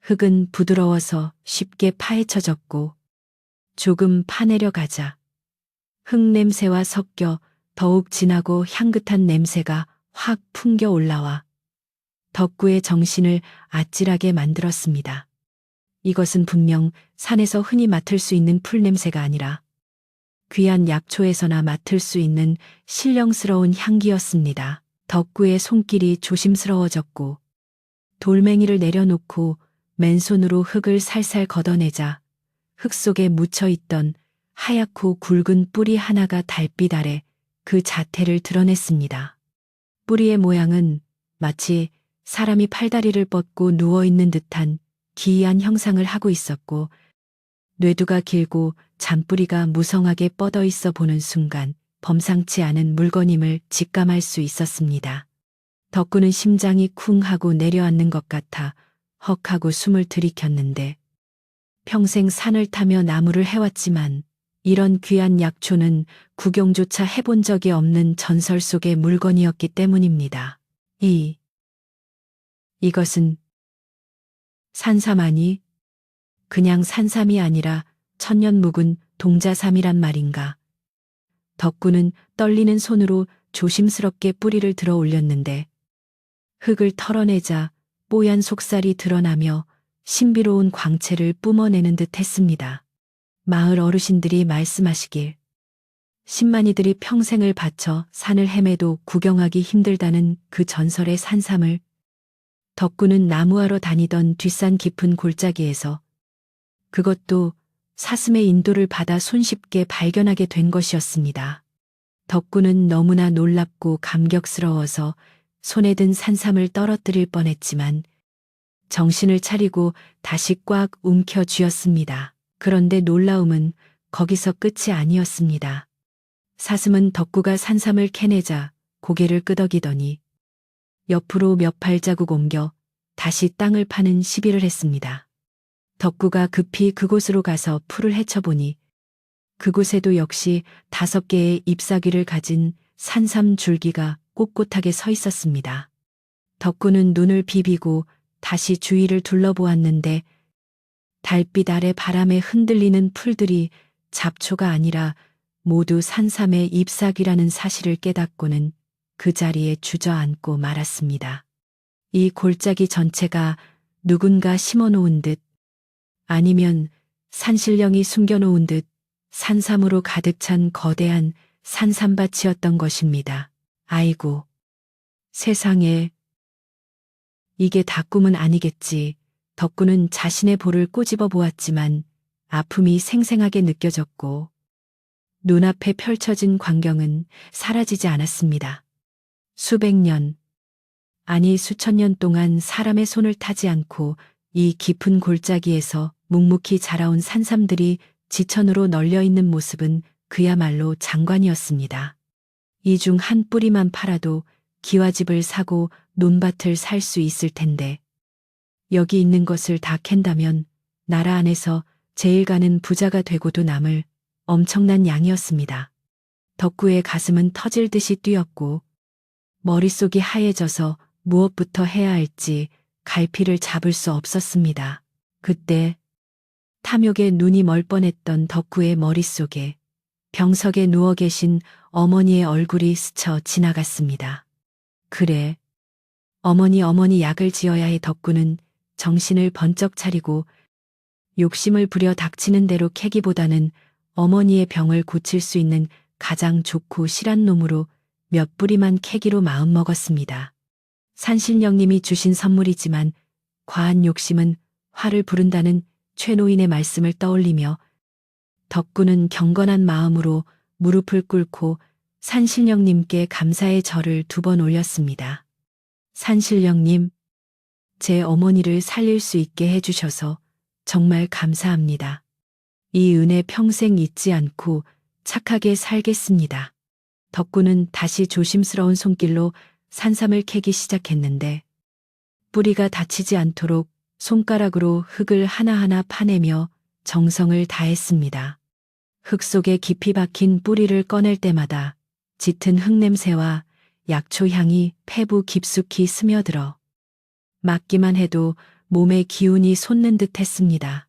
흙은 부드러워서 쉽게 파헤쳐졌고 조금 파내려가자 흙 냄새와 섞여 더욱 진하고 향긋한 냄새가 확 풍겨 올라와 덕구의 정신을 아찔하게 만들었습니다. 이것은 분명 산에서 흔히 맡을 수 있는 풀 냄새가 아니라 귀한 약초에서나 맡을 수 있는 신령스러운 향기였습니다. 덕구의 손길이 조심스러워졌고 돌멩이를 내려놓고 맨손으로 흙을 살살 걷어내자 흙 속에 묻혀있던 하얗고 굵은 뿌리 하나가 달빛 아래 그 자태를 드러냈습니다. 뿌리의 모양은 마치 사람이 팔다리를 뻗고 누워있는 듯한 기이한 형상을 하고 있었고 뇌두가 길고 잔뿌리가 무성하게 뻗어 있어 보는 순간 범상치 않은 물건임을 직감할 수 있었습니다. 덕구는 심장이 쿵 하고 내려앉는 것 같아 헉하고 숨을 들이켰는데 평생 산을 타며 나무를 해왔지만 이런 귀한 약초는 구경조차 해본 적이 없는 전설 속의 물건이었기 때문입니다. 이것은 산삼 아니? 그냥 산삼이 아니라 천년 묵은 동자삼이란 말인가. 덕구는 떨리는 손으로 조심스럽게 뿌리를 들어 올렸는데 흙을 털어내자 뽀얀 속살이 드러나며 신비로운 광채를 뿜어내는 듯 했습니다. 마을 어르신들이 말씀하시길 신만이들이 평생을 바쳐 산을 헤매도 구경하기 힘들다는 그 전설의 산삼을 덕구는 나무하러 다니던 뒷산 깊은 골짜기에서 그것도 사슴의 인도를 받아 손쉽게 발견하게 된 것이었습니다. 덕구는 너무나 놀랍고 감격스러워서 손에 든 산삼을 떨어뜨릴 뻔했지만 정신을 차리고 다시 꽉 움켜쥐었습니다. 그런데 놀라움은 거기서 끝이 아니었습니다. 사슴은 덕구가 산삼을 캐내자 고개를 끄덕이더니 옆으로 몇 발자국 옮겨 다시 땅을 파는 시비를 했습니다. 덕구가 급히 그곳으로 가서 풀을 헤쳐보니 그곳에도 역시 5개의 잎사귀를 가진 산삼 줄기가 꼿꼿하게 서 있었습니다. 덕구는 눈을 비비고 다시 주위를 둘러보았는데 달빛 아래 바람에 흔들리는 풀들이 잡초가 아니라 모두 산삼의 잎사귀라는 사실을 깨닫고는 그 자리에 주저앉고 말았습니다. 이 골짜기 전체가 누군가 심어놓은 듯 아니면 산신령이 숨겨놓은 듯 산삼으로 가득 찬 거대한 산삼밭이었던 것입니다. 아이고, 세상에. 이게 다 꿈은 아니겠지. 덕구는 자신의 볼을 꼬집어 보았지만 아픔이 생생하게 느껴졌고 눈앞에 펼쳐진 광경은 사라지지 않았습니다. 수백 년, 아니 수천 년 동안 사람의 손을 타지 않고 이 깊은 골짜기에서 묵묵히 자라온 산삼들이 지천으로 널려있는 모습은 그야말로 장관이었습니다. 이 중 한 뿌리만 팔아도 기와집을 사고 논밭을 살 수 있을 텐데 여기 있는 것을 다 캔다면 나라 안에서 제일 가는 부자가 되고도 남을 엄청난 양이었습니다. 덕구의 가슴은 터질 듯이 뛰었고 머릿속이 하얘져서 무엇부터 해야 할지 갈피를 잡을 수 없었습니다. 그때 탐욕에 눈이 멀 뻔했던 덕구의 머릿속에 병석에 누워 계신 어머니의 얼굴이 스쳐 지나갔습니다. 그래. 어머니 약을 지어야 해. 덕구는 정신을 번쩍 차리고 욕심을 부려 닥치는 대로 캐기보다는 어머니의 병을 고칠 수 있는 가장 좋고 실한 놈으로 몇 뿌리만 캐기로 마음먹었습니다. 산신령님이 주신 선물이지만 과한 욕심은 화를 부른다는 최노인의 말씀을 떠올리며 덕구는 경건한 마음으로 무릎을 꿇고 산신령님께 감사의 절을 2번 올렸습니다. 산신령님, 제 어머니를 살릴 수 있게 해주셔서 정말 감사합니다. 이 은혜 평생 잊지 않고 착하게 살겠습니다. 덕구는 다시 조심스러운 손길로 산삼을 캐기 시작했는데 뿌리가 다치지 않도록 손가락으로 흙을 하나하나 파내며 정성을 다했습니다. 흙 속에 깊이 박힌 뿌리를 꺼낼 때마다 짙은 흙냄새와 약초 향이 폐부 깊숙이 스며들어 맡기만 해도 몸에 기운이 솟는 듯 했습니다.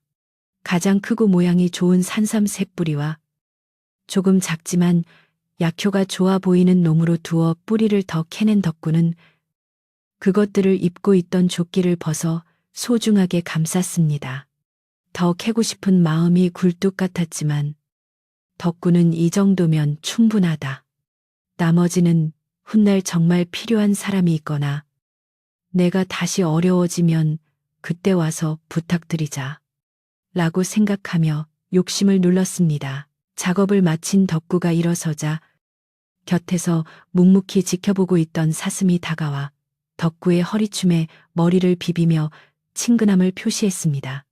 가장 크고 모양이 좋은 산삼 새뿌리와 조금 작지만 약효가 좋아 보이는 놈으로 두어 뿌리를 더 캐낸 덕구는 그것들을 입고 있던 조끼를 벗어 소중하게 감쌌습니다. 더 캐고 싶은 마음이 굴뚝 같았지만 덕구는 이 정도면 충분하다. 나머지는 훗날 정말 필요한 사람이 있거나 내가 다시 어려워지면 그때 와서 부탁드리자. 라고 생각하며 욕심을 눌렀습니다. 작업을 마친 덕구가 일어서자 곁에서 묵묵히 지켜보고 있던 사슴이 다가와 덕구의 허리춤에 머리를 비비며 친근함을 표시했습니다.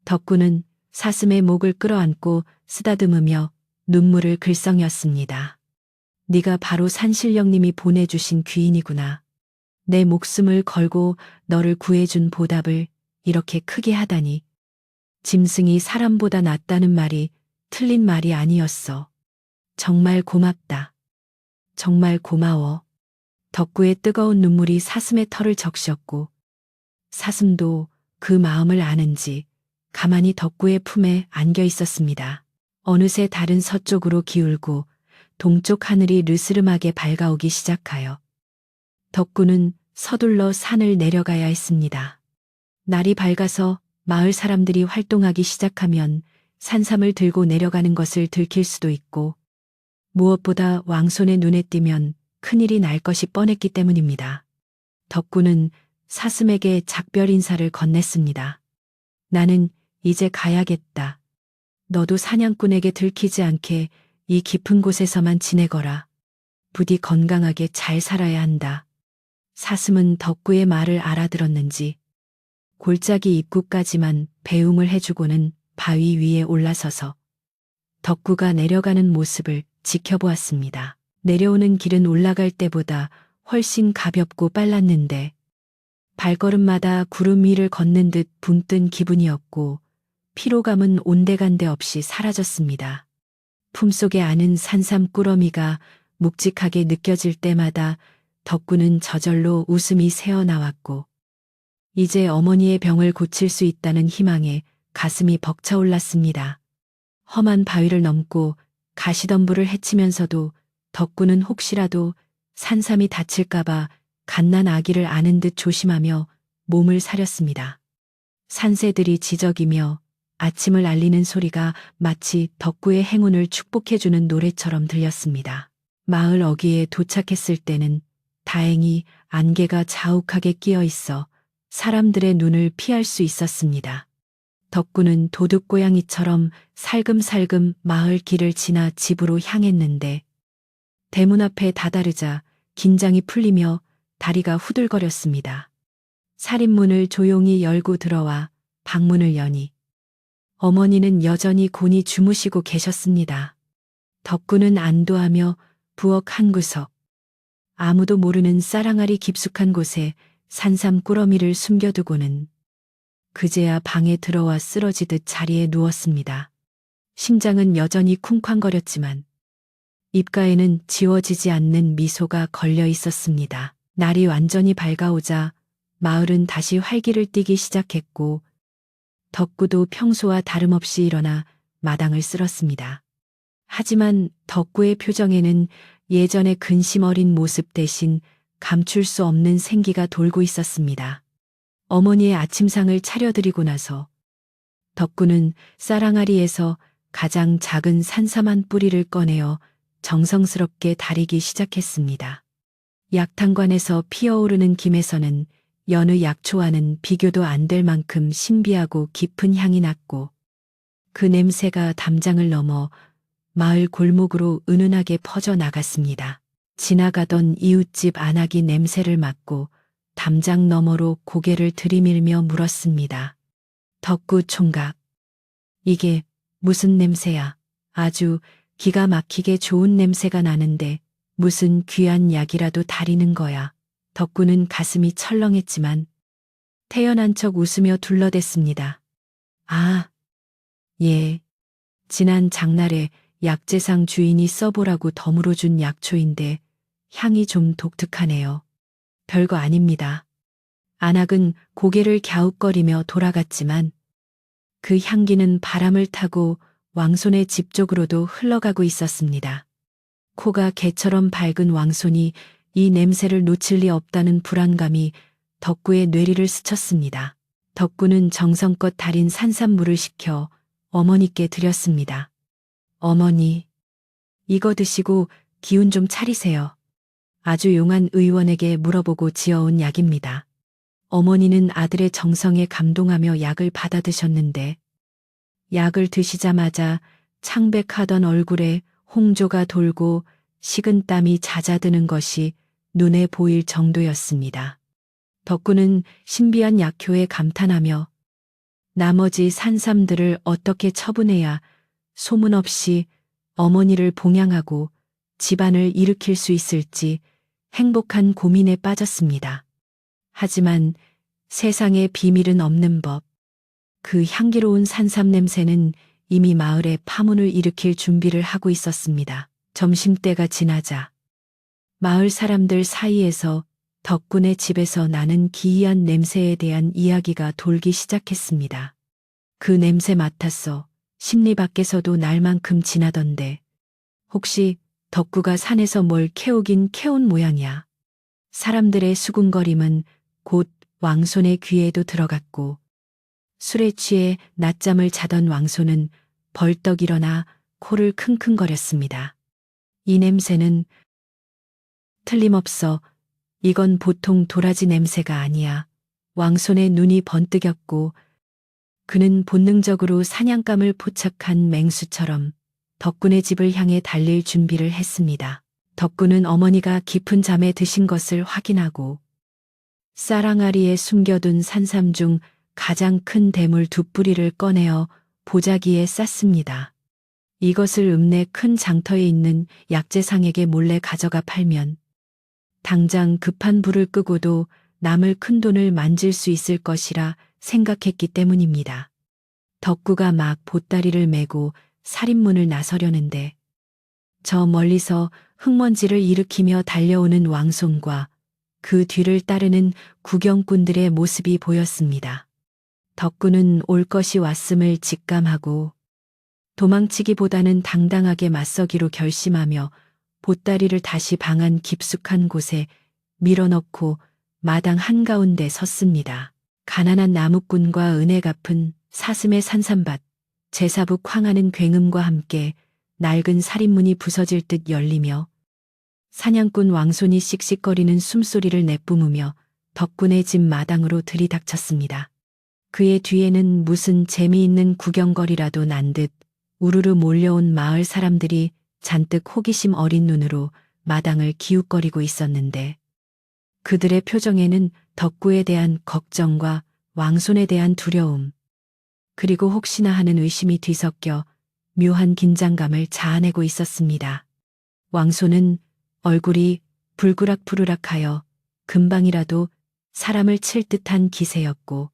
덕구는 사슴의 목을 끌어안고 쓰다듬으며 눈물을 글썽였습니다. 네가 바로 산신령님이 보내주신 귀인이구나. 내 목숨을 걸고 너를 구해준 보답을 이렇게 크게 하다니. 짐승이 사람보다 낫다는 말이 틀린 말이 아니었어. 정말 고맙다. 정말 고마워. 덕구의 뜨거운 눈물이 사슴의 털을 적셨고 사슴도 그 마음을 아는지 가만히 덕구의 품에 안겨 있었습니다. 어느새 달은 서쪽으로 기울고 동쪽 하늘이 르스름하게 밝아오기 시작하여 덕구는 서둘러 산을 내려가야 했습니다. 날이 밝아서 마을 사람들이 활동하기 시작하면 산삼을 들고 내려가는 것을 들킬 수도 있고 무엇보다 왕손의 눈에 띄면 큰일이 날 것이 뻔했기 때문입니다. 덕구는 사슴에게 작별 인사를 건넸습니다. 나는 이제 가야겠다. 너도 사냥꾼에게 들키지 않게 이 깊은 곳에서만 지내거라. 부디 건강하게 잘 살아야 한다. 사슴은 덕구의 말을 알아들었는지 골짜기 입구까지만 배웅을 해주고는 바위 위에 올라서서 덕구가 내려가는 모습을 지켜보았습니다. 내려오는 길은 올라갈 때보다 훨씬 가볍고 빨랐는데 발걸음마다 구름 위를 걷는 듯 붕뜬 기분이었고 피로감은 온데간데 없이 사라졌습니다. 품속에 안은 산삼 꾸러미가 묵직하게 느껴질 때마다 덕구는 저절로 웃음이 새어나왔고 이제 어머니의 병을 고칠 수 있다는 희망에 가슴이 벅차올랐습니다. 험한 바위를 넘고 가시덤불을 헤치면서도 덕구는 혹시라도 산삼이 다칠까봐 갓난 아기를 아는 듯 조심하며 몸을 사렸습니다. 산새들이 지저귀며 아침을 알리는 소리가 마치 덕구의 행운을 축복해주는 노래처럼 들렸습니다. 마을 어귀에 도착했을 때는 다행히 안개가 자욱하게 끼어 있어 사람들의 눈을 피할 수 있었습니다. 덕구는 도둑고양이처럼 살금살금 마을 길을 지나 집으로 향했는데 대문 앞에 다다르자 긴장이 풀리며 다리가 후들거렸습니다. 살인문을 조용히 열고 들어와 방문을 여니 어머니는 여전히 곤히 주무시고 계셨습니다. 덕구는 안도하며 부엌 한 구석, 아무도 모르는 쌀항아리 깊숙한 곳에 산삼 꾸러미를 숨겨두고는 그제야 방에 들어와 쓰러지듯 자리에 누웠습니다. 심장은 여전히 쿵쾅거렸지만 입가에는 지워지지 않는 미소가 걸려 있었습니다. 날이 완전히 밝아오자 마을은 다시 활기를 띠기 시작했고 덕구도 평소와 다름없이 일어나 마당을 쓸었습니다. 하지만 덕구의 표정에는 예전의 근심 어린 모습 대신 감출 수 없는 생기가 돌고 있었습니다. 어머니의 아침상을 차려드리고 나서 덕구는 쌀항아리에서 가장 작은 산삼한 뿌리를 꺼내어 정성스럽게 다리기 시작했습니다. 약탕관에서 피어오르는 김에서는 여느 약초와는 비교도 안 될 만큼 신비하고 깊은 향이 났고 그 냄새가 담장을 넘어 마을 골목으로 은은하게 퍼져 나갔습니다. 지나가던 이웃집 안악이 냄새를 맡고 담장 너머로 고개를 들이밀며 물었습니다. 덕구 총각, 이게 무슨 냄새야? 아주 기가 막히게 좋은 냄새가 나는데 무슨 귀한 약이라도 다리는 거야. 덕구는 가슴이 철렁했지만 태연한 척 웃으며 둘러댔습니다. 아, 예. 지난 장날에 약재상 주인이 써보라고 덤으로 준 약초인데 향이 좀 독특하네요. 별거 아닙니다. 안악은 고개를 갸웃거리며 돌아갔지만 그 향기는 바람을 타고 왕손의 집 쪽으로도 흘러가고 있었습니다. 코가 개처럼 밝은 왕손이 이 냄새를 놓칠 리 없다는 불안감이 덕구의 뇌리를 스쳤습니다. 덕구는 정성껏 달인 산삼물을 식혀 어머니께 드렸습니다. 어머니, 이거 드시고 기운 좀 차리세요. 아주 용한 의원에게 물어보고 지어온 약입니다. 어머니는 아들의 정성에 감동하며 약을 받아 드셨는데 약을 드시자마자 창백하던 얼굴에 홍조가 돌고 식은땀이 잦아드는 것이 눈에 보일 정도였습니다. 덕구는 신비한 약효에 감탄하며 나머지 산삼들을 어떻게 처분해야 소문 없이 어머니를 봉양하고 집안을 일으킬 수 있을지 행복한 고민에 빠졌습니다. 하지만 세상에 비밀은 없는 법. 그 향기로운 산삼 냄새는 이미 마을에 파문을 일으킬 준비를 하고 있었습니다. 점심때가 지나자 마을 사람들 사이에서 덕군의 집에서 나는 기이한 냄새에 대한 이야기가 돌기 시작했습니다. 그 냄새 맡았어. 심리 밖에서도 날만큼 지나던데. 혹시 덕구가 산에서 뭘 캐오긴 캐온 모양이야. 사람들의 수군거림은 곧 왕손의 귀에도 들어갔고 술에 취해 낮잠을 자던 왕손은 벌떡 일어나 코를 킁킁거렸습니다. 이 냄새는 틀림없어. 이건 보통 도라지 냄새가 아니야. 왕손의 눈이 번뜩였고 그는 본능적으로 사냥감을 포착한 맹수처럼 덕군의 집을 향해 달릴 준비를 했습니다. 덕군은 어머니가 깊은 잠에 드신 것을 확인하고 쌀항아리에 숨겨둔 산삼 중 가장 큰 대물 2뿌리를 꺼내어 보자기에 쌌습니다. 이것을 읍내 큰 장터에 있는 약재상에게 몰래 가져가 팔면 당장 급한 불을 끄고도 남을 큰 돈을 만질 수 있을 것이라 생각했기 때문입니다. 덕구가 막 보따리를 메고 살인문을 나서려는데 저 멀리서 흙먼지를 일으키며 달려오는 왕손과 그 뒤를 따르는 구경꾼들의 모습이 보였습니다. 덕구는 올 것이 왔음을 직감하고 도망치기보다는 당당하게 맞서기로 결심하며 보따리를 다시 방 안 깊숙한 곳에 밀어넣고 마당 한가운데 섰습니다. 가난한 나무꾼과 은혜 갚은 사슴의 산삼밭, 제사북 황하는 굉음과 함께 낡은 살인문이 부서질 듯 열리며 사냥꾼 왕손이 씩씩거리는 숨소리를 내뿜으며 덕군의 집 마당으로 들이닥쳤습니다. 그의 뒤에는 무슨 재미있는 구경거리라도 난 듯 우르르 몰려온 마을 사람들이 잔뜩 호기심 어린 눈으로 마당을 기웃거리고 있었는데 그들의 표정에는 덕구에 대한 걱정과 왕손에 대한 두려움, 그리고 혹시나 하는 의심이 뒤섞여 묘한 긴장감을 자아내고 있었습니다. 왕손은 얼굴이 불그락부르락하여 금방이라도 사람을 칠 듯한 기세였고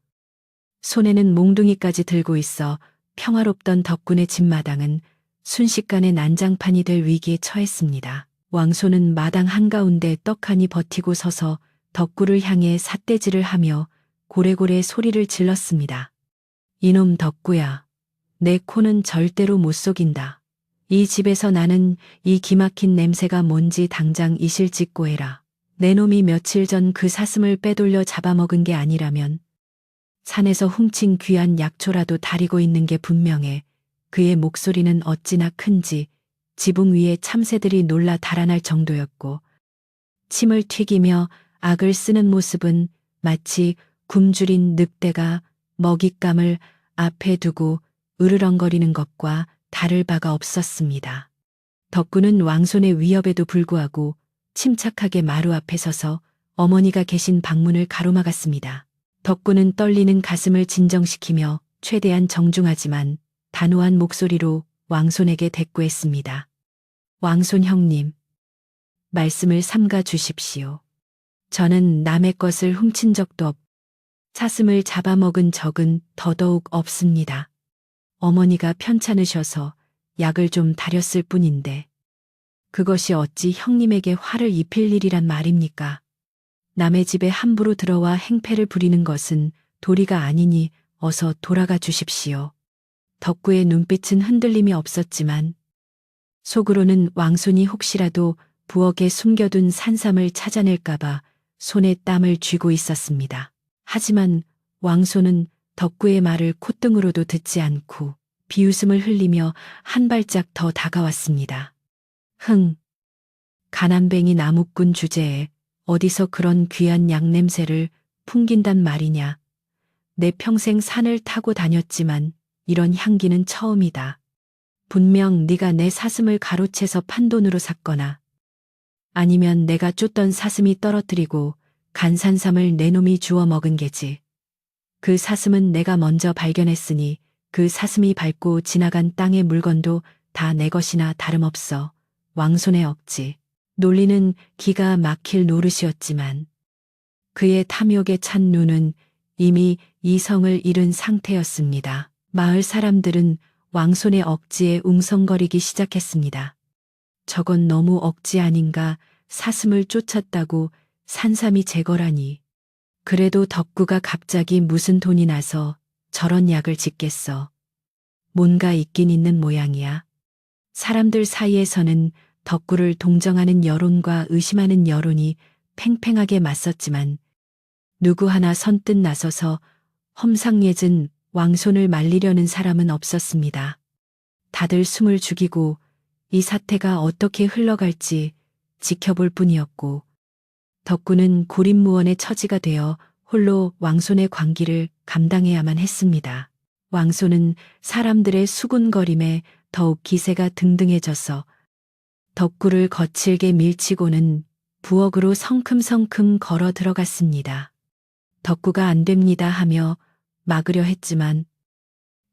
손에는 몽둥이까지 들고 있어 평화롭던 덕군의 집마당은 순식간에 난장판이 될 위기에 처했습니다. 왕손은 마당 한가운데 떡하니 버티고 서서 덕구를 향해 삿대질을 하며 고래고래 소리를 질렀습니다. 이놈 덕구야. 내 코는 절대로 못 속인다. 이 집에서 나는 이 기막힌 냄새가 뭔지 당장 이실 짓고 해라. 내 놈이 며칠 전 그 사슴을 빼돌려 잡아먹은 게 아니라면 산에서 훔친 귀한 약초라도 다리고 있는 게 분명해. 그의 목소리는 어찌나 큰지 지붕 위에 참새들이 놀라 달아날 정도였고 침을 튀기며 악을 쓰는 모습은 마치 굶주린 늑대가 먹잇감을 앞에 두고 으르렁거리는 것과 다를 바가 없었습니다. 덕구는 왕손의 위협에도 불구하고 침착하게 마루 앞에 서서 어머니가 계신 방문을 가로막았습니다. 덕구는 떨리는 가슴을 진정시키며 최대한 정중하지만 단호한 목소리로 왕손에게 대꾸했습니다. 왕손 형님, 말씀을 삼가 주십시오. 저는 남의 것을 훔친 적도 없고 사슴을 잡아먹은 적은 더더욱 없습니다. 어머니가 편찮으셔서 약을 좀 다렸을 뿐인데 그것이 어찌 형님에게 화를 입힐 일이란 말입니까? 남의 집에 함부로 들어와 행패를 부리는 것은 도리가 아니니 어서 돌아가 주십시오. 덕구의 눈빛은 흔들림이 없었지만 속으로는 왕손이 혹시라도 부엌에 숨겨둔 산삼을 찾아낼까봐 손에 땀을 쥐고 있었습니다. 하지만 왕손은 덕구의 말을 콧등으로도 듣지 않고 비웃음을 흘리며 한 발짝 더 다가왔습니다. 가난뱅이 나무꾼 주제에 어디서 그런 귀한 약 냄새를 풍긴단 말이냐. 내 평생 산을 타고 다녔지만 이런 향기는 처음이다. 분명 네가 내 사슴을 가로채서 판돈으로 샀거나 아니면 내가 쫓던 사슴이 떨어뜨리고 간 산삼을 내 놈이 주워 먹은 게지. 그 사슴은 내가 먼저 발견했으니 그 사슴이 밟고 지나간 땅의 물건도 다 내 것이나 다름없어. 왕손의 억지, 논리는 기가 막힐 노릇이었지만 그의 탐욕에 찬 눈은 이미 이성을 잃은 상태였습니다. 마을 사람들은 왕손의 억지에 웅성거리기 시작했습니다. 저건 너무 억지 아닌가. 사슴을 쫓았다고 산삼이 제거라니. 그래도 덕구가 갑자기 무슨 돈이 나서 저런 약을 짓겠어. 뭔가 있긴 있는 모양이야. 사람들 사이에서는 덕구를 동정하는 여론과 의심하는 여론이 팽팽하게 맞섰지만 누구 하나 선뜻 나서서 험상궂은 왕손을 말리려는 사람은 없었습니다. 다들 숨을 죽이고 이 사태가 어떻게 흘러갈지 지켜볼 뿐이었고 덕구는 고립무원의 처지가 되어 홀로 왕손의 관기를 감당해야만 했습니다. 왕손은 사람들의 수군거림에 더욱 기세가 등등해져서 덕구를 거칠게 밀치고는 부엌으로 성큼성큼 걸어 들어갔습니다. 덕구가 안 됩니다 하며 막으려 했지만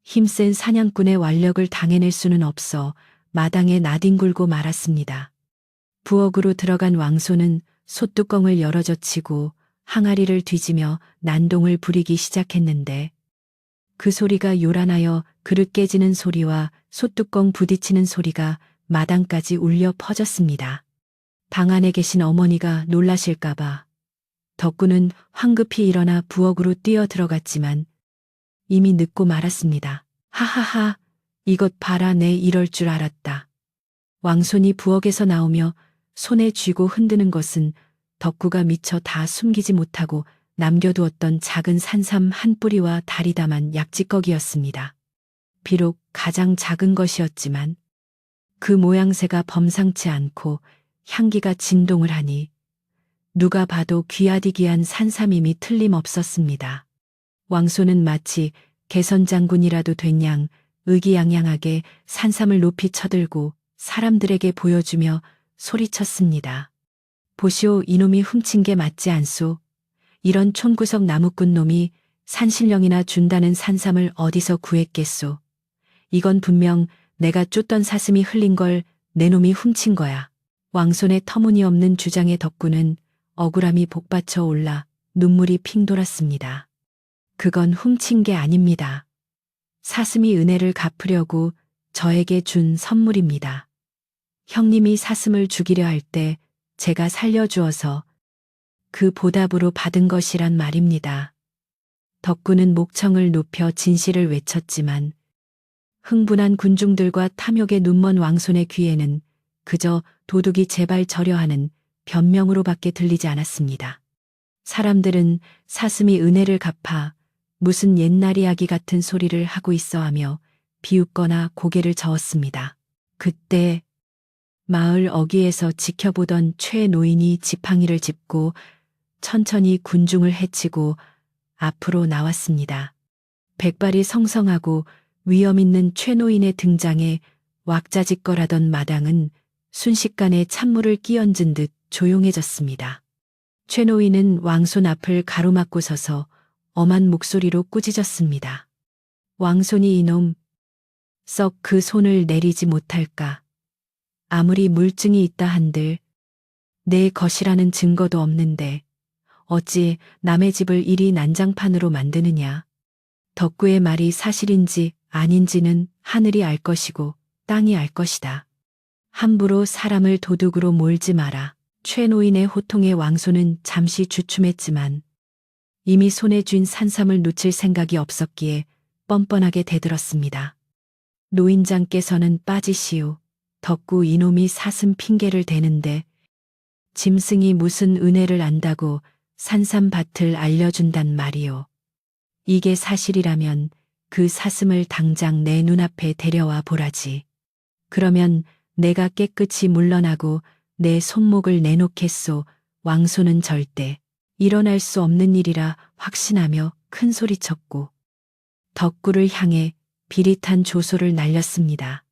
힘센 사냥꾼의 완력을 당해낼 수는 없어 마당에 나뒹굴고 말았습니다. 부엌으로 들어간 왕손은 솥뚜껑을 열어젖히고 항아리를 뒤지며 난동을 부리기 시작했는데 그 소리가 요란하여 그릇 깨지는 소리와 솥뚜껑 부딪히는 소리가 마당까지 울려 퍼졌습니다. 방 안에 계신 어머니가 놀라실까봐 덕구는 황급히 일어나 부엌으로 뛰어 들어갔지만 이미 늦고 말았습니다. 하하하, 이것 봐라, 내 이럴 줄 알았다. 왕손이 부엌에서 나오며 손에 쥐고 흔드는 것은 덕구가 미처 다 숨기지 못하고 남겨두었던 작은 산삼 한 뿌리와 다리다만 약지꺼기였습니다. 비록 가장 작은 것이었지만 그 모양새가 범상치 않고 향기가 진동을 하니 누가 봐도 귀하디귀한 산삼임이 틀림없었습니다. 왕손은 마치 개선장군이라도 된 양 의기양양하게 산삼을 높이 쳐들고 사람들에게 보여주며 소리쳤습니다. 보시오, 이놈이 훔친 게 맞지 않소. 이런 촌구석 나무꾼 놈이 산신령이나 준다는 산삼을 어디서 구했겠소. 이건 분명 내가 쫓던 사슴이 흘린 걸 내 놈이 훔친 거야. 왕손의 터무니없는 주장에 덕구는 억울함이 복받쳐 올라 눈물이 핑 돌았습니다. 그건 훔친 게 아닙니다. 사슴이 은혜를 갚으려고 저에게 준 선물입니다. 형님이 사슴을 죽이려 할 때 제가 살려주어서 그 보답으로 받은 것이란 말입니다. 덕구는 목청을 높여 진실을 외쳤지만 흥분한 군중들과 탐욕에 눈먼 왕손의 귀에는 그저 도둑이 제발 저려 하는 변명으로밖에 들리지 않았습니다. 사람들은 사슴이 은혜를 갚아 무슨 옛날 이야기 같은 소리를 하고 있어 하며 비웃거나 고개를 저었습니다. 그때 마을 어귀에서 지켜보던 최 노인이 지팡이를 짚고 천천히 군중을 헤치고 앞으로 나왔습니다. 백발이 성성하고 위엄 있는 최 노인의 등장에 왁자지껄하던 마당은 순식간에 찬물을 끼얹은 듯 조용해졌습니다. 최 노인은 왕손 앞을 가로막고 서서 엄한 목소리로 꾸짖었습니다. 왕손이 이놈, 썩 그 손을 내리지 못할까. 아무리 물증이 있다 한들 내 것이라는 증거도 없는데 어찌 남의 집을 이리 난장판으로 만드느냐. 덕구의 말이 사실인지 아닌지는 하늘이 알 것이고 땅이 알 것이다. 함부로 사람을 도둑으로 몰지 마라. 최 노인의 호통에 왕손은 잠시 주춤했지만 이미 손에 쥔 산삼을 놓칠 생각이 없었기에 뻔뻔하게 대들었습니다. 노인장께서는 빠지시오. 덕구 이놈이 사슴 핑계를 대는데 짐승이 무슨 은혜를 안다고 산삼밭을 알려준단 말이오. 이게 사실이라면 그 사슴을 당장 내 눈앞에 데려와 보라지. 그러면 내가 깨끗이 물러나고 내 손목을 내놓겠소. 왕손은 절대 일어날 수 없는 일이라 확신하며 큰 소리쳤고 덕구를 향해 비릿한 조소를 날렸습니다.